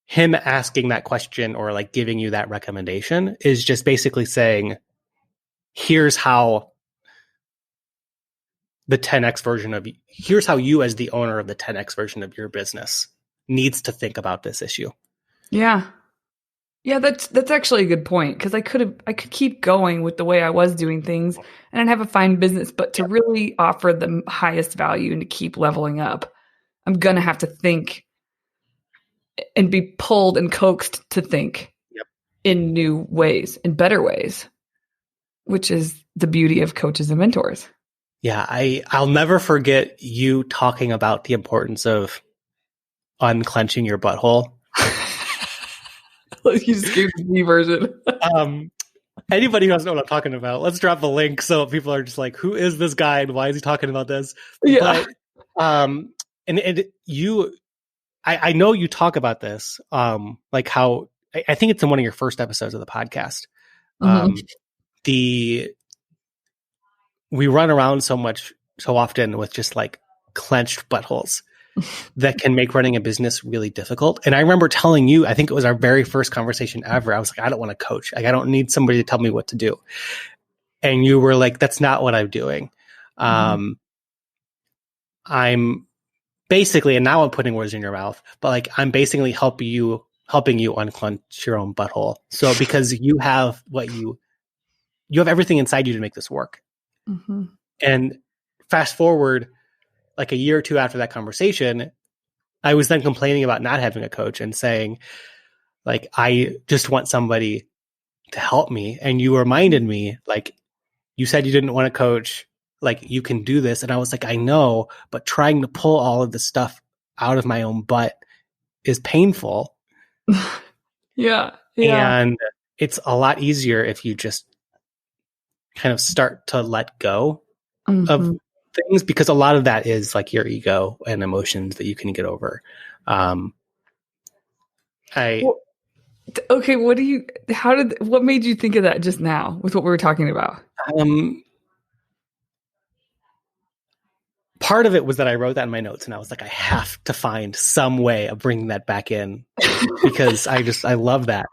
him asking that question or like giving you that recommendation is just basically saying, here's how the 10x version of here's how you as the owner of the 10x version of your business needs to think about this issue. Yeah. Yeah, that's actually a good point, because I could keep going with the way I was doing things and I'd have a fine business, but to really offer the highest value and to keep leveling up, I'm going to have to think and be pulled and coaxed to think in new ways, in better ways, which is the beauty of coaches and mentors. Yeah, I'll never forget you talking about the importance of unclenching your butthole. You just gave the me version. Anybody who doesn't know what I'm talking about, let's drop the link so people are just like, who is this guy and why is he talking about this? Yeah. But and you, I know you talk about this, like how I think it's in one of your first episodes of the podcast. We run around so often with just like clenched buttholes that can make running a business really difficult. And I remember telling you, I think it was our very first conversation ever. I was like, I don't want to coach. Like, I don't need somebody to tell me what to do. And you were like, that's not what I'm doing. I'm basically, and now I'm putting words in your mouth, but like, I'm basically helping you unclench your own butthole. So because you have you have everything inside you to make this work. And fast forward like a year or two after that conversation, I was then complaining about not having a coach and saying, like, I just want somebody to help me. And you reminded me, like, you said you didn't want a coach, like, you can do this. And I was like, I know, but trying to pull all of this stuff out of my own butt is painful. Yeah. And it's a lot easier if you just kind of start to let go of things, because a lot of that is like your ego and emotions that you can get over. Okay. What made you think of that just now with what we were talking about? Part of it was that I wrote that in my notes and I was like, I have to find some way of bringing that back in because I love that.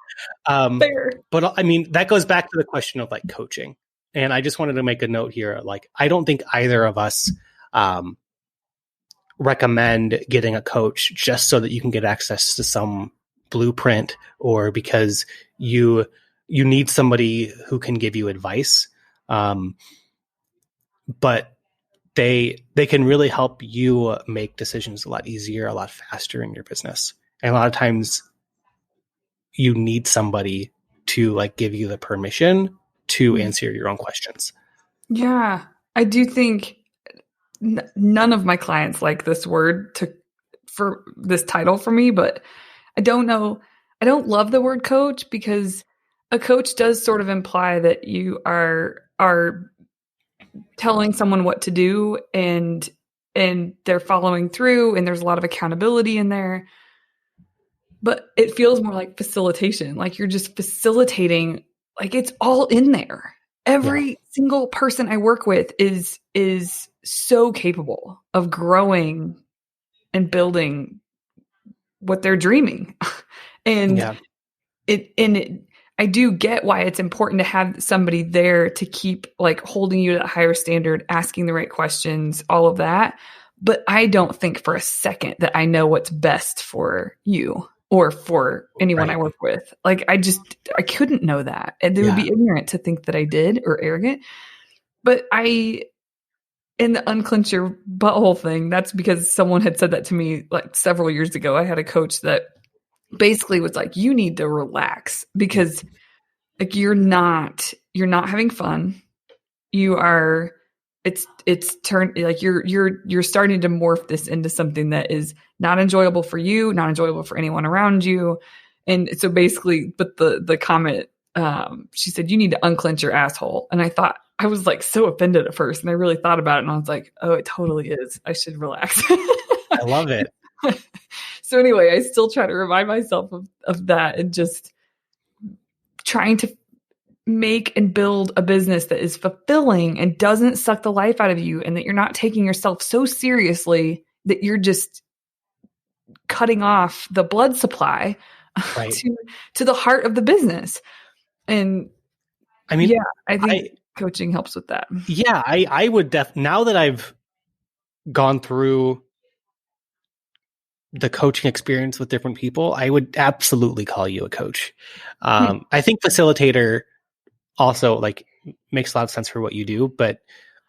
But I mean, that goes back to the question of like coaching. And I just wanted to make a note here. Like, I don't think either of us recommend getting a coach just so that you can get access to some blueprint or because you need somebody who can give you advice. But they can really help you make decisions a lot easier, a lot faster in your business. And a lot of times you need somebody to like give you the permission to answer your own questions. Yeah. I do think none of my clients like this word for this title for me, but I don't know. I don't love the word coach because a coach does sort of imply that you are telling someone what to do and they're following through and there's a lot of accountability in there. But it feels more like facilitation, like you're just facilitating, like it's all in there. Every single person I work with is so capable of growing and building what they're dreaming. And I do get why it's important to have somebody there to keep like holding you to a higher standard, asking the right questions, all of that. But I don't think for a second that I know what's best for you or for anyone I work with. Like, I couldn't know that. And it would be ignorant to think that I did or arrogant. But in the unclench your butthole thing, that's because someone had said that to me like several years ago. I had a coach that basically was like, you need to relax because like you're not having fun. You are it's turned like you're starting to morph this into something that is not enjoyable for you, not enjoyable for anyone around you. And so basically, but the comment, she said, you need to unclench your asshole. And I was like so offended at first, and I really thought about it, and I was like, oh, it totally is. I should relax. I love it. So anyway, I still try to remind myself of that, and just trying to make and build a business that is fulfilling and doesn't suck the life out of you, and that you're not taking yourself so seriously that you're just cutting off the blood supply Right. to the heart of the business. And I mean, yeah, I think coaching helps with that. Yeah, I would now that I've gone through the coaching experience with different people, I would absolutely call you a coach. I think facilitator also like makes a lot of sense for what you do, but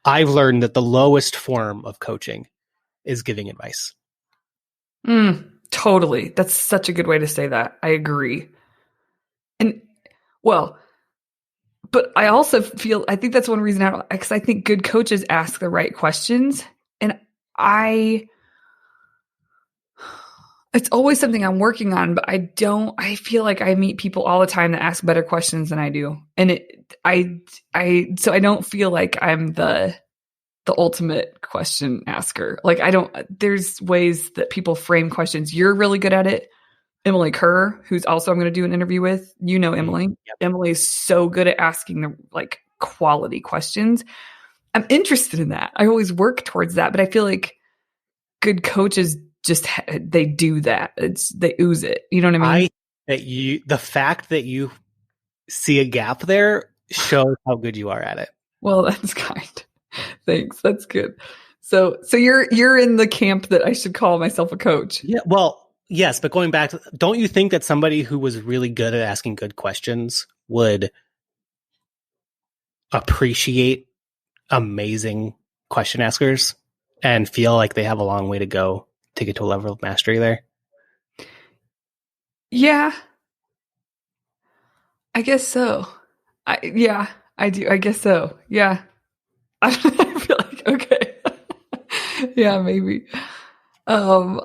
I've learned that the lowest form of coaching is giving advice. Totally. That's such a good way to say that. I agree. And well, but I also I think that's one reason because I think good coaches ask the right questions. And it's always something I'm working on, but I feel like I meet people all the time that ask better questions than I do. And so I don't feel like I'm the ultimate question asker. Like there's ways that people frame questions. You're really good at it. Emily Kerr, who's also I'm going to do an interview with, Emily. Yep. Emily is so good at asking the like quality questions. I'm interested in that. I always work towards that, but I feel like good coaches just they do that. They ooze it. You know what I mean? The fact that you see a gap there shows how good you are at it. Well, that's kind. Thanks. That's good. So you're in the camp that I should call myself a coach. Yeah. Well, yes, but going back, don't you think that somebody who was really good at asking good questions would appreciate amazing question askers and feel like they have a long way to go to get to a level of mastery there? Yeah. I guess so. I do. I guess so. Yeah. I feel like, okay. Yeah, maybe. And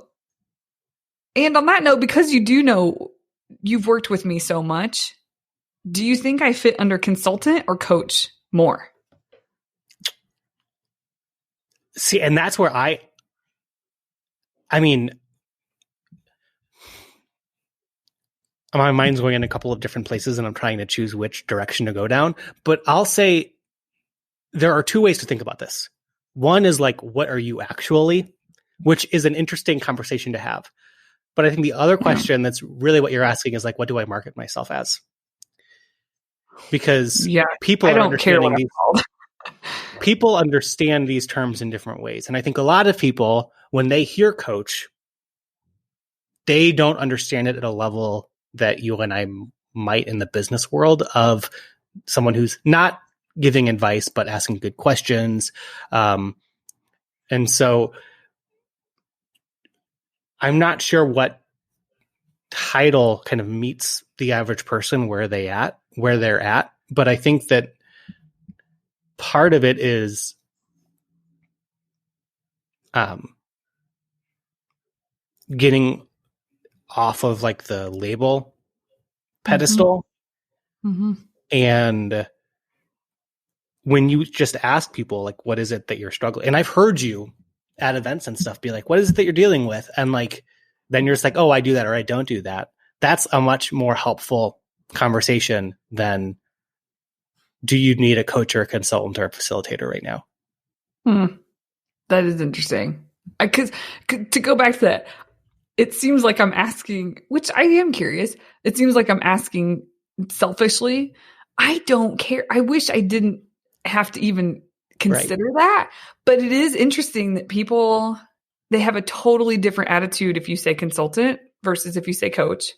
on that note, because you've worked with me so much, do you think I fit under consultant or coach more? See, and that's where I mean, my mind's going in a couple of different places and I'm trying to choose which direction to go down. But I'll say there are two ways to think about this. One is like, what are you actually? Which is an interesting conversation to have. But I think the other question that's really what you're asking is like, what do I market myself as? Because people are understanding these. People understand these terms in different ways. And I think a lot of people, when they hear coach, they don't understand it at a level that you and I might in the business world of someone who's not giving advice, but asking good questions. And so I'm not sure what title kind of meets the average person where they're at. But I think that part of it is getting off of like the label pedestal. Mm-hmm. And when you just ask people, like, what is it that you're struggling? And I've heard you at events and stuff be like, what is it that you're dealing with? And like, then you're just like, oh, I do that or I don't do that. That's a much more helpful conversation than do you need a coach or a consultant or a facilitator right now? That is interesting. Because to go back to that, it seems like I'm asking, which I am curious. It seems like I'm asking selfishly. I don't care. I wish I didn't have to even consider that. But it is interesting that people, they have a totally different attitude if you say consultant versus if you say coach.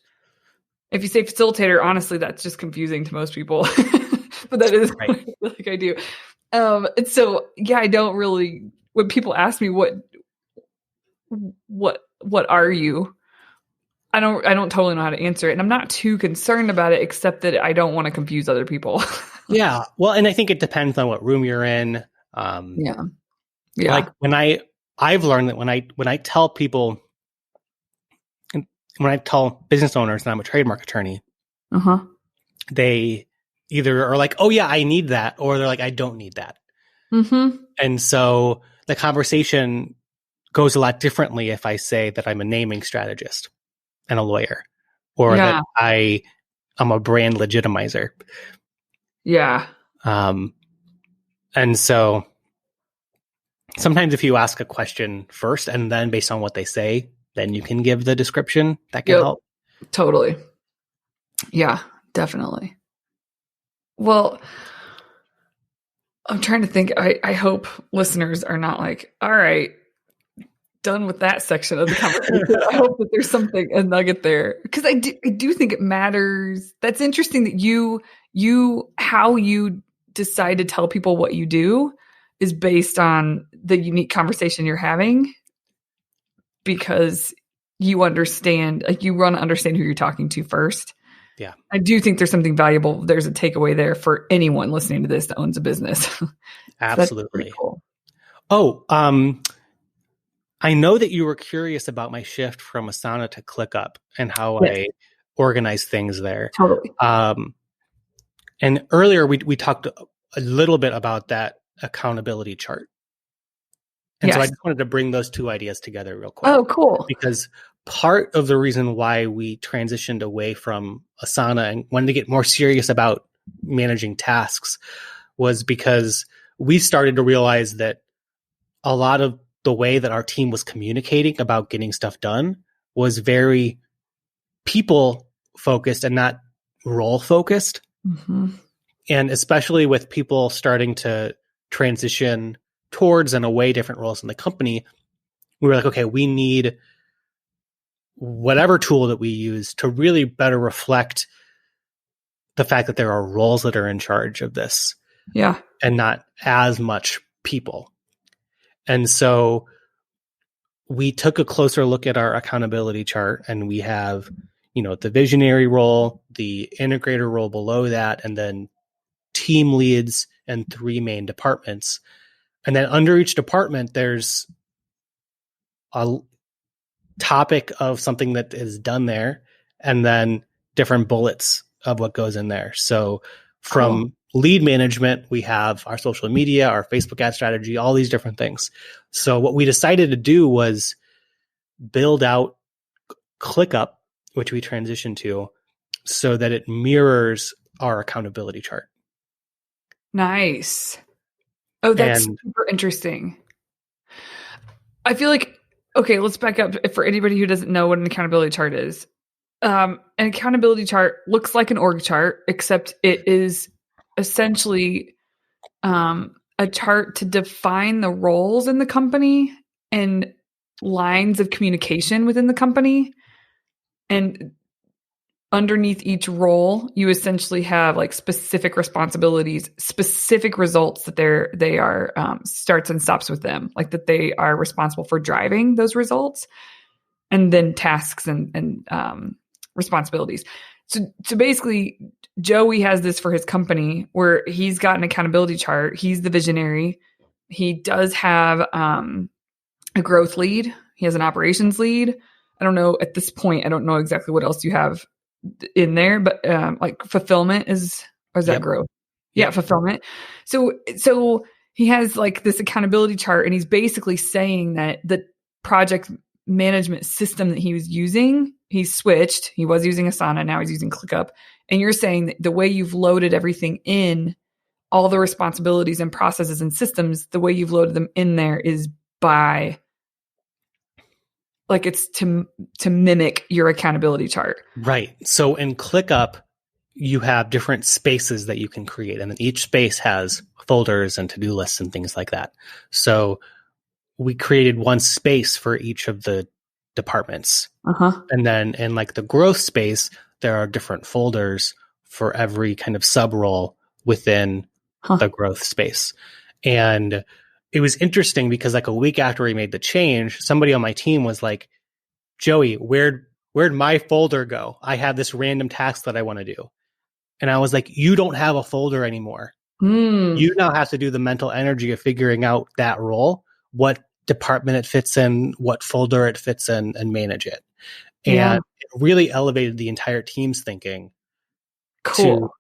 If you say facilitator, honestly, that's just confusing to most people. But that is like I do. And so, yeah, I don't really, when people ask me what are you? I don't totally know how to answer it. And I'm not too concerned about it, except that I don't want to confuse other people. Yeah. Well, and I think it depends on what room you're in. Yeah. Yeah. Like I've learned that when I tell people, when I tell business owners that I'm a trademark attorney, Uh-huh. they either are like, oh yeah, I need that, or they're like, I don't need that. Mm-hmm. And so the conversation goes a lot differently if I say that I'm a naming strategist and a lawyer, or that Yeah. I'm a brand legitimizer. Yeah. And so sometimes if you ask a question first and then based on what they say, then you can give the description that can Yep. help. Totally. Yeah, definitely. Well, I'm trying to think. I hope listeners are not like, all right, done with that section of the conversation. I hope that there's something, a nugget there. Because I do think it matters. That's interesting that how you decide to tell people what you do is based on the unique conversation you're having, because you understand, like, you want to understand who you're talking to first. Yeah. I do think there's something valuable. There's a takeaway there for anyone listening to this that owns a business. So Absolutely. that's pretty cool. Oh, I know that you were curious about my shift from Asana to ClickUp and how Yes. I organize things there. Totally. And earlier we talked a little bit about that accountability chart. And so I Yes. just wanted to bring those two ideas together real quick. Oh, cool. Because part of the reason why we transitioned away from Asana and wanted to get more serious about managing tasks was because we started to realize that a lot of the way that our team was communicating about getting stuff done was very people focused and not role focused. Mm-hmm. And especially with people starting to transition towards and away different roles in the company, we were like, okay, we need whatever tool that we use to really better reflect the fact that there are roles that are in charge of this. Yeah. And not as much people. And so we took a closer look at our accountability chart, and we have, the visionary role, the integrator role below that, and then team leads and 3 main departments. And then under each department, there's a topic of something that is done there, and then different bullets of what goes in there. So from lead management, we have our social media, our Facebook ad strategy, all these different things. So what we decided to do was build out ClickUp, which we transitioned to, so that it mirrors our accountability chart. Nice. Oh, that's super interesting. I feel like, okay, let's back up for anybody who doesn't know what an accountability chart is. An accountability chart looks like an org chart, except it is essentially a chart to define the roles in the company and lines of communication within the company. And underneath each role, you essentially have like specific responsibilities, specific results that they are starts and stops with them, like that they are responsible for driving those results, and then tasks and responsibilities. So basically, Joey has this for his company where he's got an accountability chart. He's the visionary. He does have a growth lead. He has an operations lead. I don't know at this point. I don't know exactly what else you have in there, but like fulfillment is that growth? Yeah, fulfillment. So he has like this accountability chart, and he's basically saying that the project management system that he was using, he's switched. He was using Asana, now he's using ClickUp. And you're saying that the way you've loaded everything in, all the responsibilities and processes and systems, the way you've loaded them in there is by, like, it's to mimic your accountability chart. Right. So in ClickUp, you have different spaces that you can create, and then each space has folders and to-do lists and things like that. So we created one space for each of the departments. And then in like the growth space, there are different folders for every kind of sub role within the growth space. And it was interesting because like a week after we made the change, somebody on my team was like, Joey, where'd my folder go? I have this random task that I want to do. And I was like, you don't have a folder anymore. Mm. You now have to do the mental energy of figuring out that role, what department it fits in, what folder it fits in, and manage it. Yeah. And it really elevated the entire team's thinking to, Cool.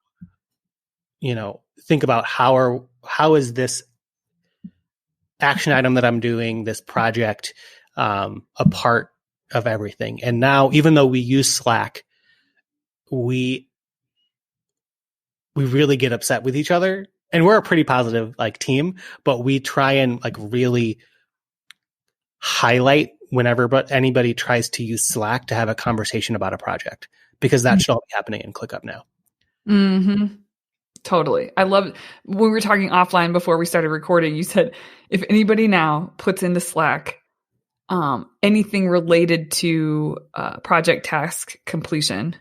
think about how is this action item that I'm doing, this project, a part of everything. And now, even though we use Slack, we really get upset with each other, and we're a pretty positive team, but we try and really highlight whenever anybody tries to use Slack to have a conversation about a project, because that should all be happening in ClickUp now. Mm-hmm. Totally. I love when we were talking offline before we started recording, you said if anybody now puts into Slack anything related to project task completion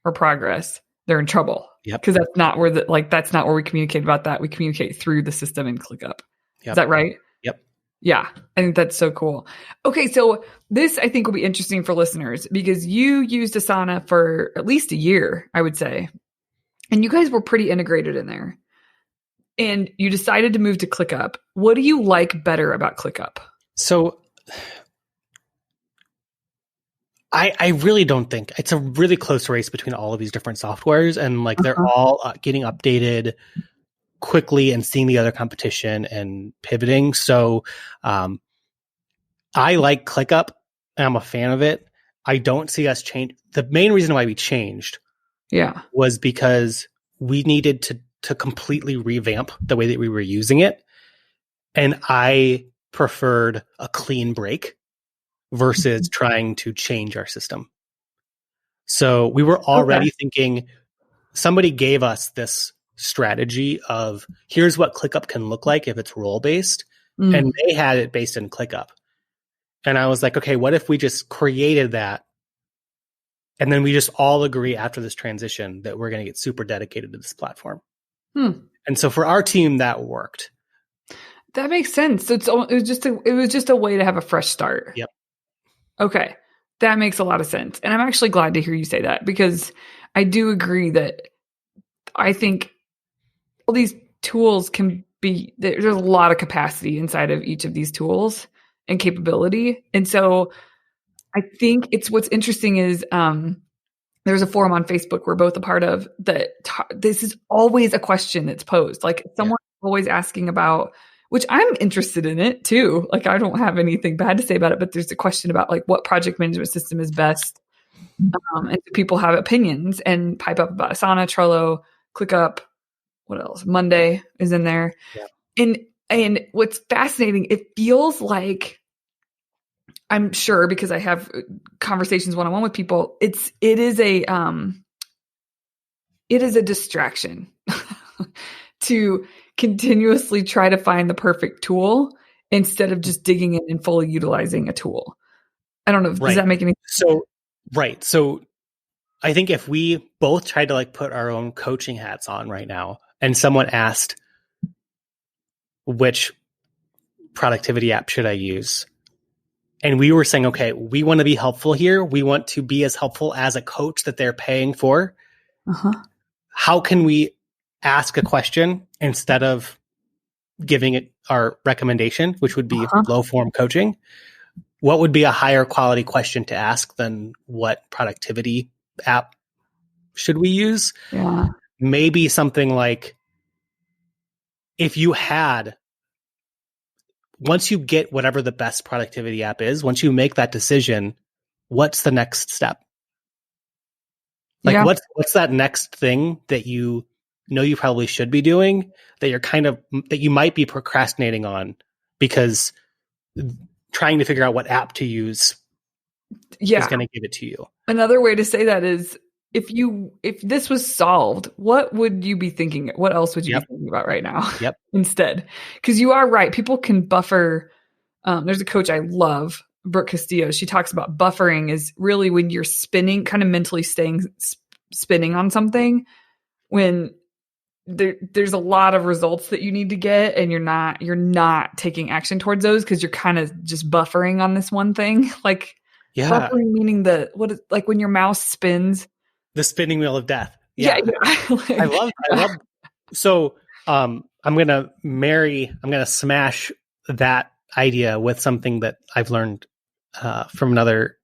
or progress, they're in trouble. Yep. Because that's not where that's not where we communicate about that. We communicate through the system in ClickUp. Yep. Is that right? Yep. Yeah. I think that's so cool. Okay. So this I think will be interesting for listeners because you used Asana for at least a year, I would say. And you guys were pretty integrated in there. And you decided to move to ClickUp. What do you like better about ClickUp? So I really don't think it's a really close race between all of these different softwares, and they're all getting updated quickly and seeing the other competition and pivoting. So I like ClickUp and I'm a fan of it. I don't see us change. The main reason why we changed was because we needed to completely revamp the way that we were using it. And I preferred a clean break versus trying to change our system. So we were already thinking, somebody gave us this strategy of here's what ClickUp can look like if it's role-based. And they had it based in ClickUp. And I was like, okay, what if we just created that? And then we just all agree after this transition that we're going to get super dedicated to this platform. And so for our team, that worked. That makes sense. So it was just a way to have a fresh start. Yep. Okay. That makes a lot of sense. And I'm actually glad to hear you say that because I do agree that I think all these tools there's a lot of capacity inside of each of these tools and capability. And so I think what's interesting is there's a forum on Facebook we're both a part of that this is always a question that's posed. Someone always asking about, which I'm interested in it too. I don't have anything bad to say about it, but there's a question about what project management system is best. And people have opinions and pipe up about Asana, Trello, ClickUp, what else? Monday is in there. Yeah. And what's fascinating, it feels like, I'm sure because I have conversations one-on-one with people, it is a distraction to continuously try to find the perfect tool instead of just digging in and fully utilizing a tool. I don't know. Does that make any sense? So I think if we both tried to put our own coaching hats on right now and someone asked, which productivity app should I use? And we were saying, okay, we want to be helpful here. We want to be as helpful as a coach that they're paying for. How can we ask a question instead of giving it our recommendation, which would be low form coaching? What would be a higher quality question to ask than what productivity app should we use? Yeah. Maybe something like, if you had, once you get whatever the best productivity app is, once you make that decision, what's the next step? What's that next thing that you know you probably should be doing that that you might be procrastinating on because trying to figure out what app to use is going to give it to you. Another way to say that is if this was solved, what would you be thinking? What else would you be thinking about right now? Instead? Because you are right. People can buffer. There's a coach I love, Brooke Castillo. She talks about buffering is really when you're spinning, kind of mentally spinning on something when there's a lot of results that you need to get and you're not taking action towards those because you're kind of just buffering on this one thing. Buffering meaning when your mouse spins. The spinning wheel of death. Yeah. I love. So I'm gonna smash that idea with something that I've learned from another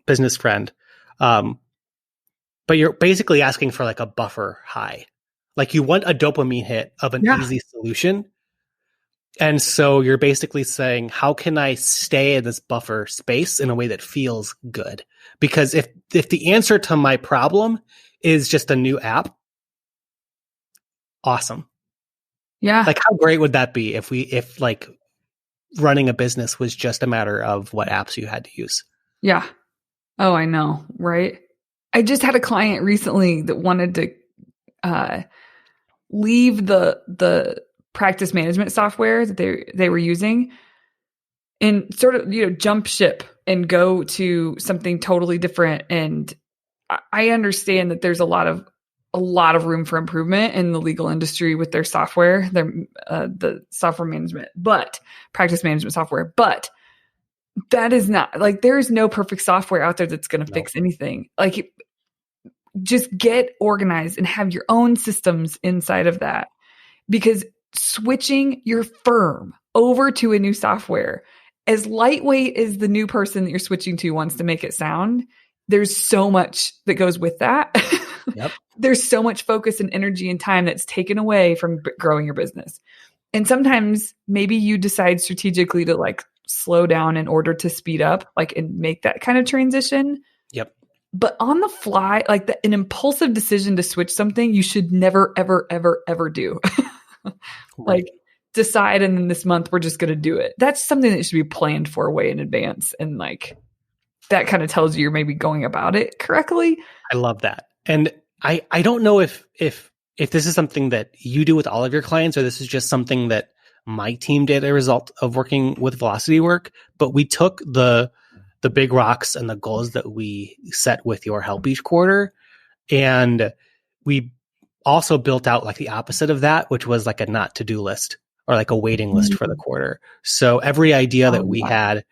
business friend. But you're basically asking for like a buffer high. Like you want a dopamine hit of an Yeah. easy solution. And so you're basically saying, how can I stay in this buffer space in a way that feels good? Because if the answer to my problem is just a new app, awesome. Yeah. Like how great would that be if like running a business was just a matter of what apps you had to use? Yeah. Oh, I know. Right. I just had a client recently that wanted to leave the practice management software that they were using and sort of, jump ship and go to something totally different. And I understand that there's a lot of room for improvement in the legal industry with their software, the software management, but practice management software. But that is not like there's no perfect software out there that's going to fix anything. Like just get organized and have your own systems inside of that, because switching your firm over to a new software, as lightweight as the new person that you're switching to wants to make it sound, there's so much that goes with that. Yep. There's so much focus and energy and time that's taken away from growing your business. And sometimes maybe you decide strategically to like slow down in order to speed up, like, and make that kind of transition. Yep. But on the fly, like an impulsive decision to switch something, you should never, ever, ever, ever do. Like decide, and then this month we're just going to do it. That's something that should be planned for way in advance. And like, that kind of tells you you're maybe going about it correctly. I love that. And I don't know if this is something that you do with all of your clients, or this is just something that my team did as a result of working with Velocity Work, but we took the big rocks and the goals that we set with your help each quarter, and we also built out like the opposite of that, which was like a not to-do list or like a waiting list for the quarter. So every idea that we had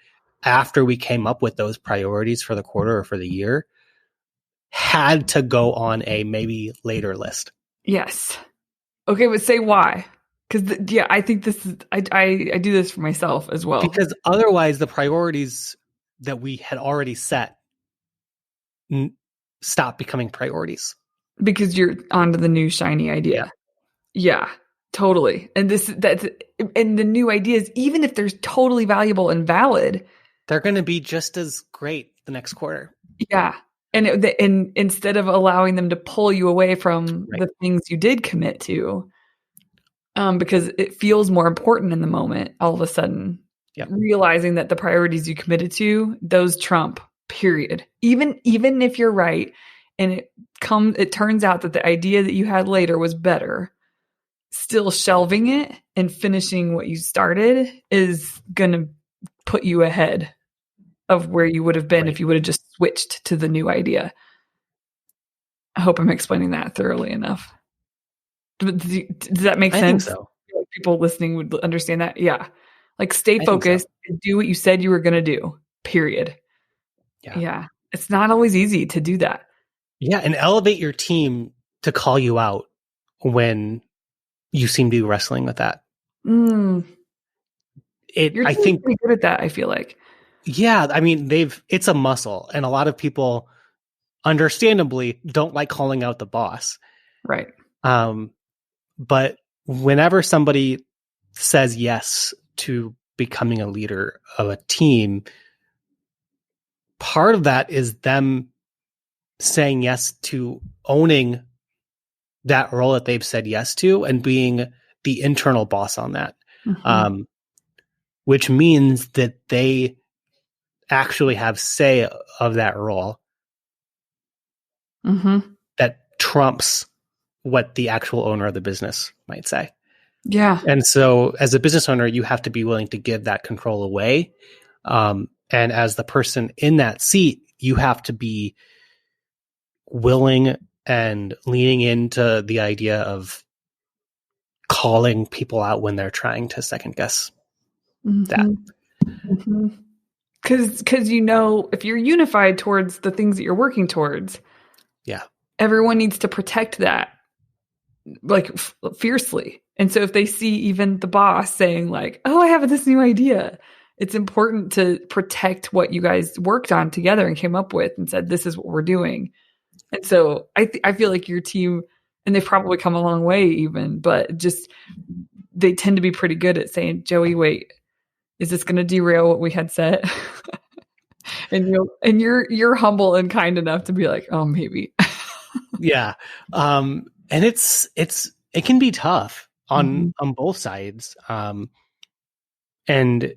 after we came up with those priorities for the quarter or for the year had to go on a maybe later list. Yes. Okay, but say why? Because I think this is I do this for myself as well. Because otherwise, the priorities that we had already set stop becoming priorities. Because you're onto the new shiny idea. Yeah, totally. And and the new ideas, even if they're totally valuable and valid, they're going to be just as great the next quarter. Yeah. And instead of allowing them to pull you away from the things you did commit to, because it feels more important in the moment, all of a sudden, realizing that the priorities you committed to, those trump, period. Even if you're right, and it turns out that the idea that you had later was better, still shelving it and finishing what you started is going to put you ahead of where you would have been if you would have just switched to the new idea. I hope I'm explaining that thoroughly enough. Does that make sense? I think so. Like people listening would understand that. Yeah. Like stay focused and do what you said you were going to do, period. Yeah. It's not always easy to do that. Yeah. And elevate your team to call you out when you seem to be wrestling with that. You're I think pretty good at that, I feel like. Yeah, I mean, it's a muscle, and a lot of people understandably don't like calling out the boss. Right. But whenever somebody says yes to becoming a leader of a team, part of that is them saying yes to owning that role that they've said yes to and being the internal boss on that. Mm-hmm. Which means that they actually have say of that role that trumps what the actual owner of the business might say. Yeah. And so as a business owner, you have to be willing to give that control away. And as the person in that seat, you have to be willing and leaning into the idea of calling people out when they're trying to second guess that. Mm-hmm. Because if you're unified towards the things that you're working towards, everyone needs to protect that. like fiercely. And so if they see even the boss saying like, "Oh, I have this new idea," it's important to protect what you guys worked on together and came up with and said, "This is what we're doing." And so I feel like your team, and they've probably come a long way even, but just they tend to be pretty good at saying, "Joey, wait, is this going to derail what we had set?" and you're humble and kind enough to be like, "Oh, maybe." Yeah. And it can be tough on both sides. And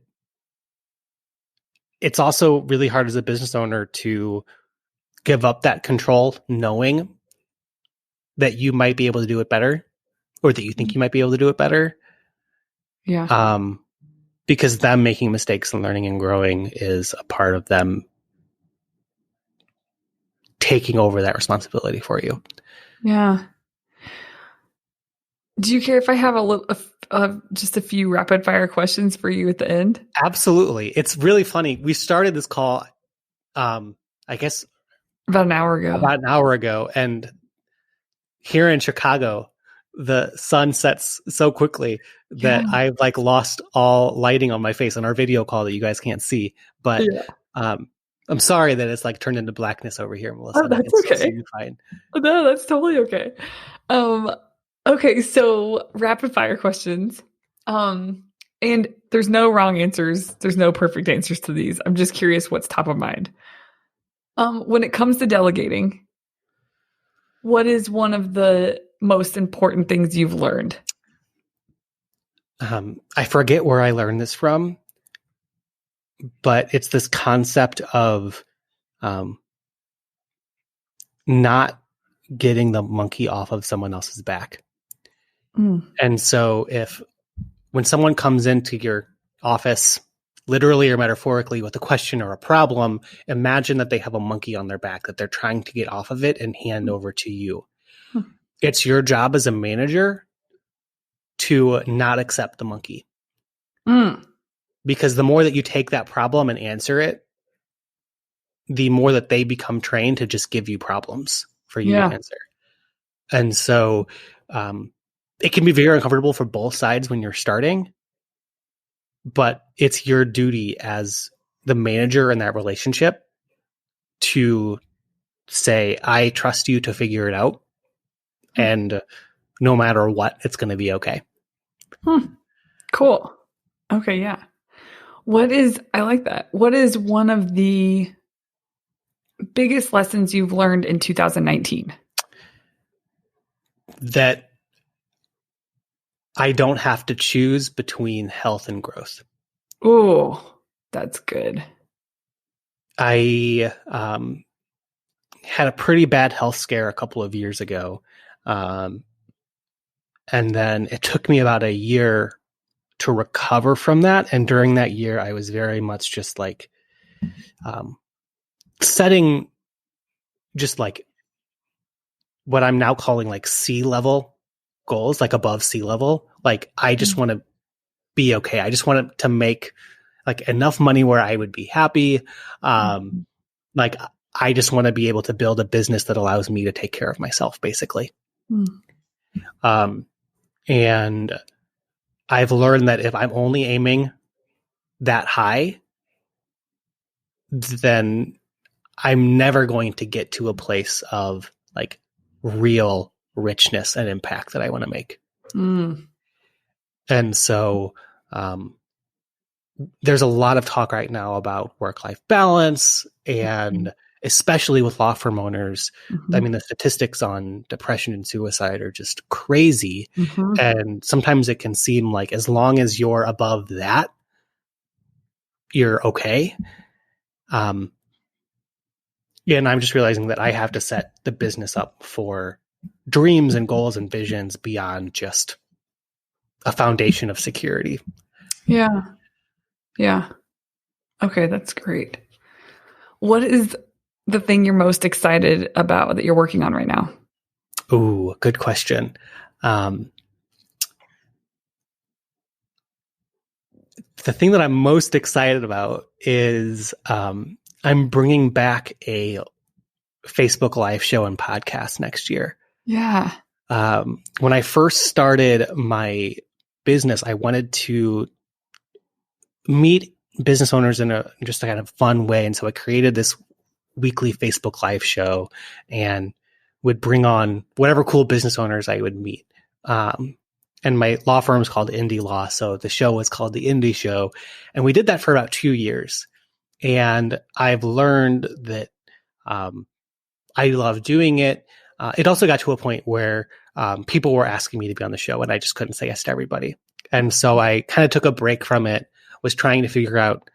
it's also really hard as a business owner to give up that control, knowing that you might be able to do it better, or that you think you might be able to do it better. Yeah. Because them making mistakes and learning and growing is a part of them taking over that responsibility for you. Yeah. Do you care if I have just a few rapid fire questions for you at the end? Absolutely. It's really funny. We started this call, I guess About an hour ago. And here in Chicago, the sun sets so quickly that I've like lost all lighting on my face on our video call that you guys can't see. But I'm sorry that it's like turned into blackness over here, Melissa. Oh, that's okay. Fine. No, that's totally okay. Okay, so rapid fire questions. And there's no wrong answers. There's no perfect answers to these. I'm just curious what's top of mind. When it comes to delegating, what is one of the most important things you've learned? I forget where I learned this from, but it's this concept of not getting the monkey off of someone else's back. And so when someone comes into your office, literally or metaphorically, with a question or a problem, imagine that they have a monkey on their back that they're trying to get off of it and hand over to you. It's your job as a manager to not accept the monkey. Because the more that you take that problem and answer it, the more that they become trained to just give you problems for you to answer. And so it can be very uncomfortable for both sides when you're starting, but it's your duty as the manager in that relationship to say, I trust you to figure it out. And no matter what, it's going to be okay. Cool. Okay. Yeah. I like that. What is one of the biggest lessons you've learned in 2019? That I don't have to choose between health and growth. Oh, that's good. I had a pretty bad health scare a couple of years ago. And then it took me about a year to recover from that. And during that year, I was very much just like setting just like what I'm now calling like C-level goals, like above sea level. Like, I just want to be okay. I just want to make like enough money where I would be happy. Like, I just want to be able to build a business that allows me to take care of myself, basically. And I've learned that if I'm only aiming that high, then I'm never going to get to a place of like real richness and impact that I want to make. And so there's a lot of talk right now about work-life balance, and especially with law firm owners. I mean, the statistics on depression and suicide are just crazy. And sometimes it can seem like as long as you're above that, you're okay. And I'm just realizing that I have to set the business up for dreams and goals and visions beyond just a foundation of security. Yeah. Okay, that's great. What is the thing you're most excited about that you're working on right now? Ooh, good question. The thing that I'm most excited about is I'm bringing back a Facebook Live show and podcast next year. Yeah. when I first started my business, I wanted to meet business owners in just a kind of fun way. And so I created this weekly Facebook Live show and would bring on whatever cool business owners I would meet. And my law firm is called Indie Law. So the show was called The Indie Show. And we did that for about 2 years. And I've learned that I love doing it. It also got to a point where people were asking me to be on the show, and I just couldn't say yes to everybody. And so I kind of took a break from it, was trying to figure out,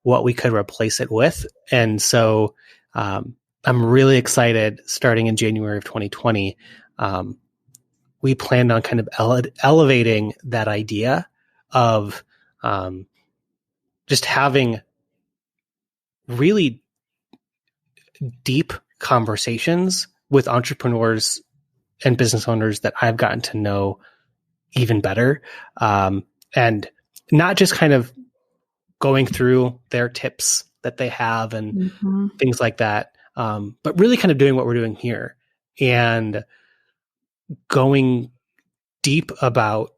what we could replace it with. And so I'm really excited starting in January of 2020. We planned on kind of elevating that idea of just having really deep conversations with entrepreneurs and business owners that I've gotten to know even better. And not just kind of going through their tips that they have and things like that, but really kind of doing what we're doing here and going deep about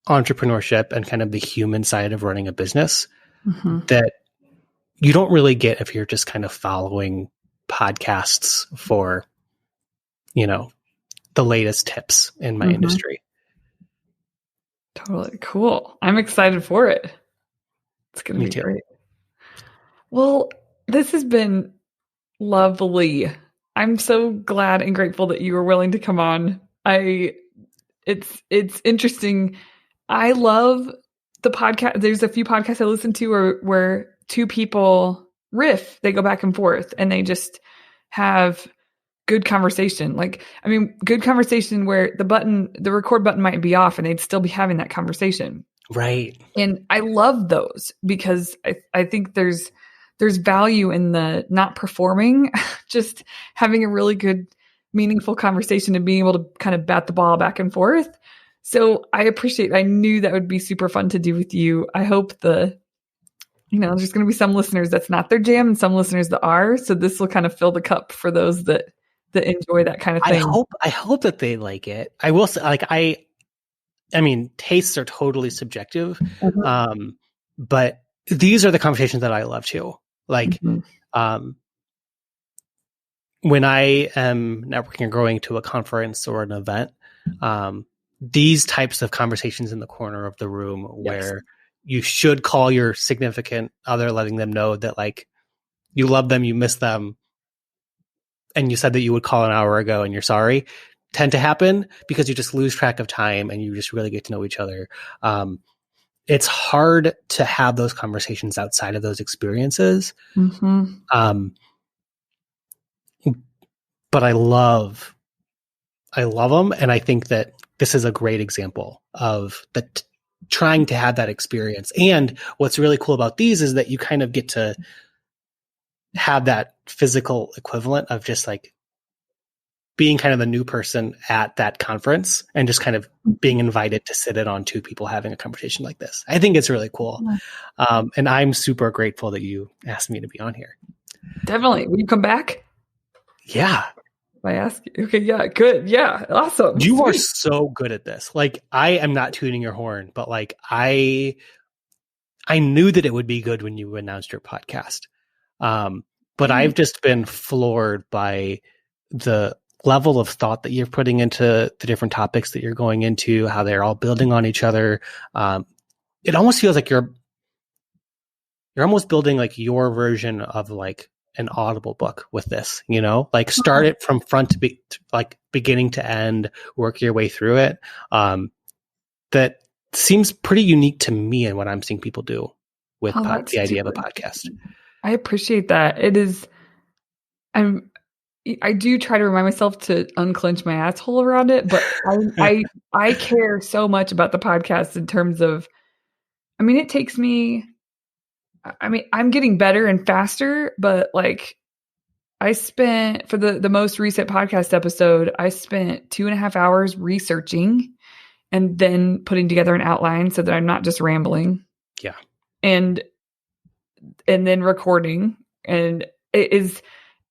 entrepreneurship and kind of the human side of running a business that you don't really get if you're just kind of following podcasts for, the latest tips in my industry. Totally. Cool. I'm excited for it. It's going to be great. Well, this has been lovely. I'm so glad and grateful that you were willing to come on. It's interesting. I love the podcast. There's a few podcasts I listen to where two people riff, they go back and forth and they just have good conversation. Good conversation where the record button might be off and they'd still be having that conversation. Right. And I love those because I think there's value in the not performing, just having a really good, meaningful conversation and being able to kind of bat the ball back and forth. So I knew that would be super fun to do with you. I hope there's going to be some listeners that's not their jam and some listeners that are. So this will kind of fill the cup for those that enjoy that kind of thing. I hope that they like it. I will say, I mean, tastes are totally subjective. But these are the conversations that I love too. When I am networking or going to a conference or an event, these types of conversations in the corner of the room where you should call your significant other, letting them know that you love them, you miss them, and you said that you would call an hour ago and you're sorry, tend to happen because you just lose track of time and you just really get to know each other. It's hard to have those conversations outside of those experiences. But I love them. And I think that this is a great example of trying to have that experience. And what's really cool about these is that you kind of get to have that physical equivalent of just being kind of the new person at that conference and just kind of being invited to sit in on two people having a conversation like this. I think it's really cool. And I'm super grateful that you asked me to be on here. Definitely. Will you come back? Yeah. I ask you. Okay. Yeah. Good. Yeah. Awesome. You are so good at this. I am not tooting your horn, but I knew that it would be good when you announced your podcast. But I've just been floored by the level of thought that you're putting into the different topics that you're going into, how they're all building on each other. It almost feels like you're almost building your version of an Audible book with this, start it from front to beginning to end, work your way through it. That seems pretty unique to me and what I'm seeing people do with the idea of a podcast. I appreciate that. It is, I do try to remind myself to unclench my asshole around it, but I care so much about the podcast in terms of, it takes me, I'm getting better and faster, but I spent for the most recent podcast episode, I spent 2.5 hours researching and then putting together an outline so that I'm not just rambling. Yeah. And then recording. And it is,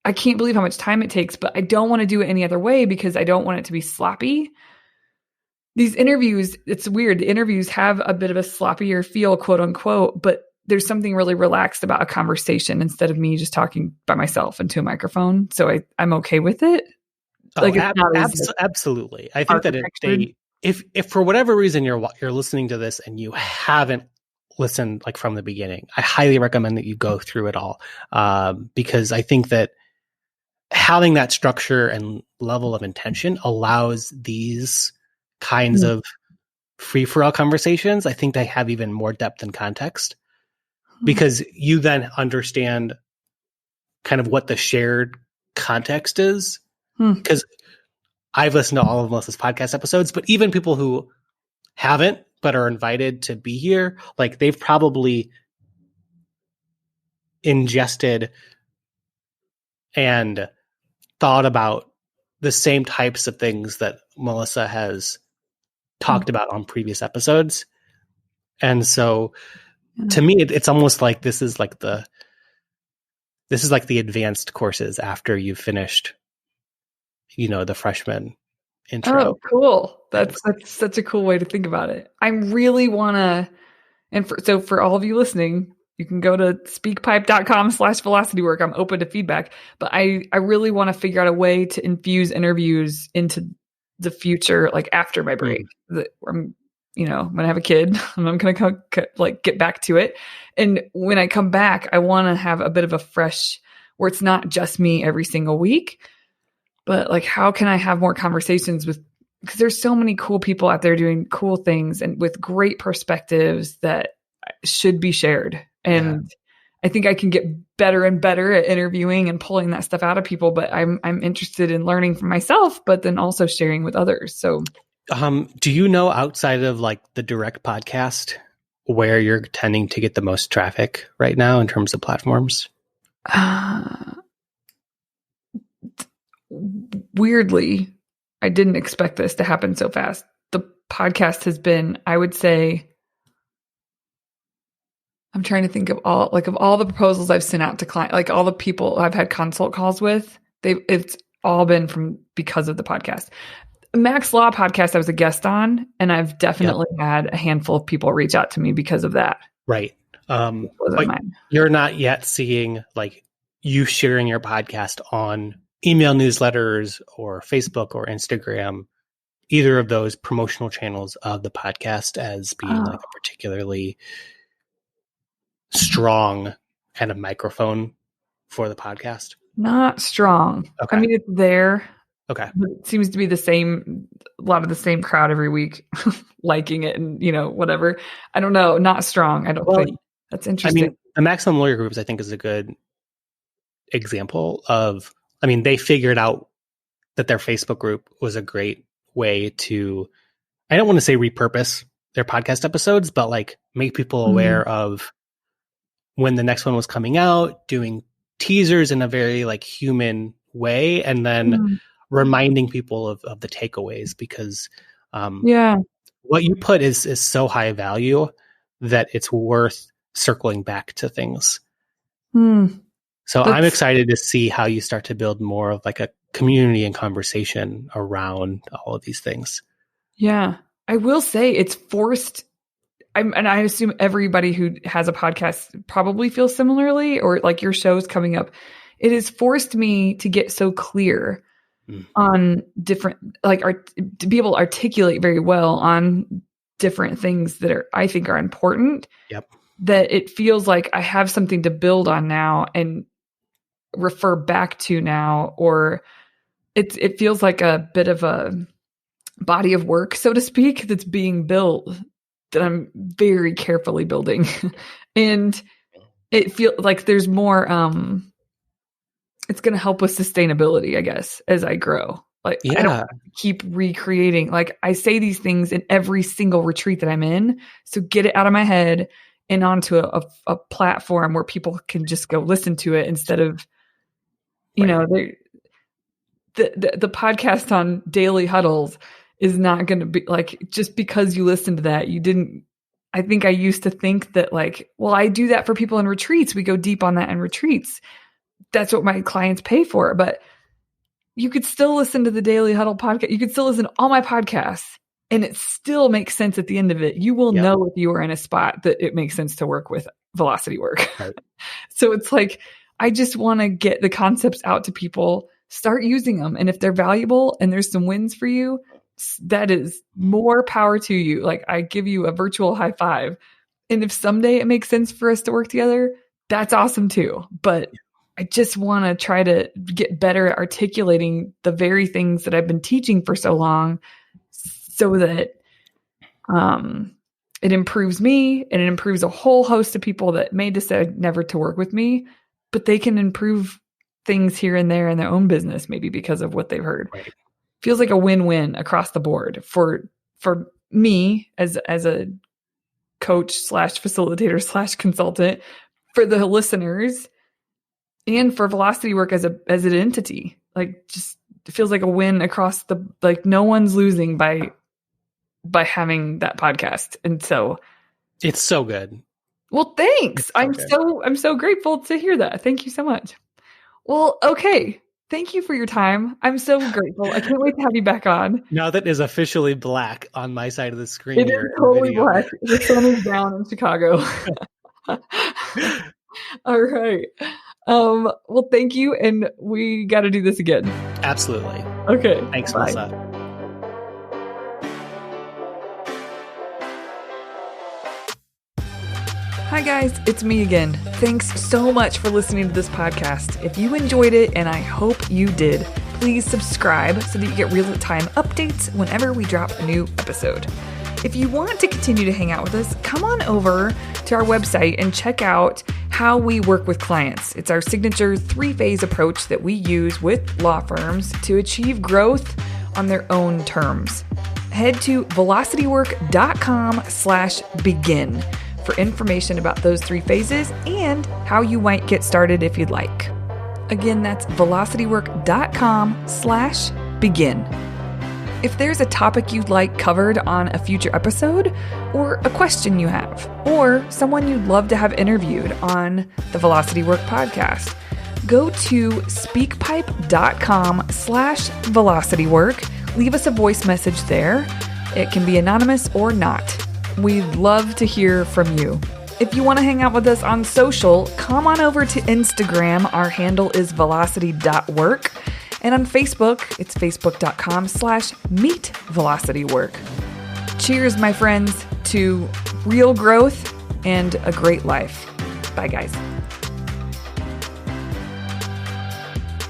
I can't believe how much time it takes, but I don't want to do it any other way because I don't want it to be sloppy. These interviews, it's weird. The interviews have a bit of a sloppier feel, quote unquote, but there's something really relaxed about a conversation instead of me just talking by myself into a microphone. So I'm okay with it. Like it's not absolutely. I think that if for whatever reason you're listening to this and you haven't listened like from the beginning, I highly recommend that you go through it all, because I think that having that structure and level of intention allows these kinds of free-for-all conversations. I think they have even more depth and context because you then understand kind of what the shared context is. Because I've listened to all of Melissa's podcast episodes, but even people who haven't but are invited to be here, like they've probably ingested and thought about the same types of things that Melissa has talked about on previous episodes. And so to me, it's almost like this is like the advanced courses after you've finished, the freshman intro. Oh, cool. That's such a cool way to think about it. I really want to, and for all of you listening, you can go to speakpipe.com/velocitywork. I'm open to feedback, but I really want to figure out a way to infuse interviews into the future, like after my break. I'm going to have a kid and I'm going to get back to it. And when I come back, I want to have a bit of a fresh, where it's not just me every single week, but like, how can I have more conversations because there's so many cool people out there doing cool things and with great perspectives that should be shared. And I think I can get better and better at interviewing and pulling that stuff out of people, but I'm interested in learning from myself, but then also sharing with others. So, do you know outside of like the direct podcast where you're tending to get the most traffic right now in terms of platforms? Weirdly, I didn't expect this to happen so fast. The podcast has been, I would say, I'm trying to think of all the proposals I've sent out to clients, like all the people I've had consult calls with, it's all been because of the podcast. Max Law podcast I was a guest on, and I've definitely had a handful of people reach out to me because of that. Right. But you're not yet seeing like you sharing your podcast on email newsletters or Facebook or Instagram, either of those promotional channels of the podcast as being like a particularly strong kind of microphone for the podcast? Not strong. Okay. I mean, it's there. Okay. But it seems to be a lot of the same crowd every week liking it and, whatever. I don't know. Not strong. I don't think. That's interesting. I mean, the Maximum Lawyer Groups, I think, is a good example of, they figured out that their Facebook group was a great way to, I don't want to say repurpose their podcast episodes, but like make people aware of when the next one was coming out, doing teasers in a very like human way, and then reminding people of the takeaways, because what you put is so high value that it's worth circling back to things. So I'm excited to see how you start to build more of like a community and conversation around all of these things. Yeah. I will say it's forced. And I assume everybody who has a podcast probably feels similarly, or like your show's coming up. It has forced me to get so clear on different, to be able to articulate very well on different things that I think are important. Yep. That it feels like I have something to build on now and refer back to now, or it feels like a bit of a body of work, so to speak, that's being built, that I'm very carefully building. And it feels like there's more, it's going to help with sustainability, I guess, as I grow. I don't keep recreating. Like I say these things in every single retreat that I'm in. So get it out of my head and onto a platform where people can just go listen to it instead of, the podcast on Daily Huddles is not going to be like, just because you listen to that, you didn't. I think I used to think that I do that for people in retreats. We go deep on that in retreats. that's what my clients pay for. But you could still listen to the Daily Huddle podcast. You could still listen to all my podcasts and it still makes sense at the end of it. You will know if you are in a spot that it makes sense to work with Velocity Work. Right. So it's like, I just want to get the concepts out to people, start using them. And if they're valuable and there's some wins for you, that is more power to you. Like, I give you a virtual high five. And if someday it makes sense for us to work together, that's awesome too. But I just want to try to get better at articulating the very things that I've been teaching for so long so that it improves me and it improves a whole host of people that may decide never to work with me, but they can improve things here and there in their own business, maybe because of what they've heard. Right. Feels like a win-win across the board for me as a coach / facilitator / consultant, for the listeners, and for Velocity Work as an entity. Like, just it feels like a win across the, like, no one's losing by having that podcast. And so it's so good. Well, thanks. I'm so grateful to hear that. Thank you so much. Well, okay. Thank you for your time. I'm so grateful. I can't wait to have you back on. Now that is officially black on my side of the screen. It is totally black. The sun is down in Chicago. All right. Well, thank you. And we got to do this again. Absolutely. Okay. Thanks, bye. Melissa. Hi guys, it's me again. Thanks so much for listening to this podcast. If you enjoyed it, and I hope you did, please subscribe so that you get real-time updates whenever we drop a new episode. If you want to continue to hang out with us, come on over to our website and check out how we work with clients. It's our signature 3-phase approach that we use with law firms to achieve growth on their own terms. Head to velocitywork.com/begin for information about those 3 phases and how you might get started if you'd like. Again, that's velocitywork.com/begin. If there's a topic you'd like covered on a future episode, or a question you have, or someone you'd love to have interviewed on the Velocity Work podcast, go to speakpipe.com/velocitywork. Leave us a voice message there. It can be anonymous or not. We'd love to hear from you. If you want to hang out with us on social, come on over to Instagram. Our handle is velocity.work. And on Facebook, it's facebook.com/meetvelocitywork. Cheers, my friends, to real growth and a great life. Bye, guys.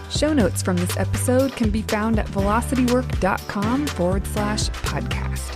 Show notes from this episode can be found at velocitywork.com/podcast.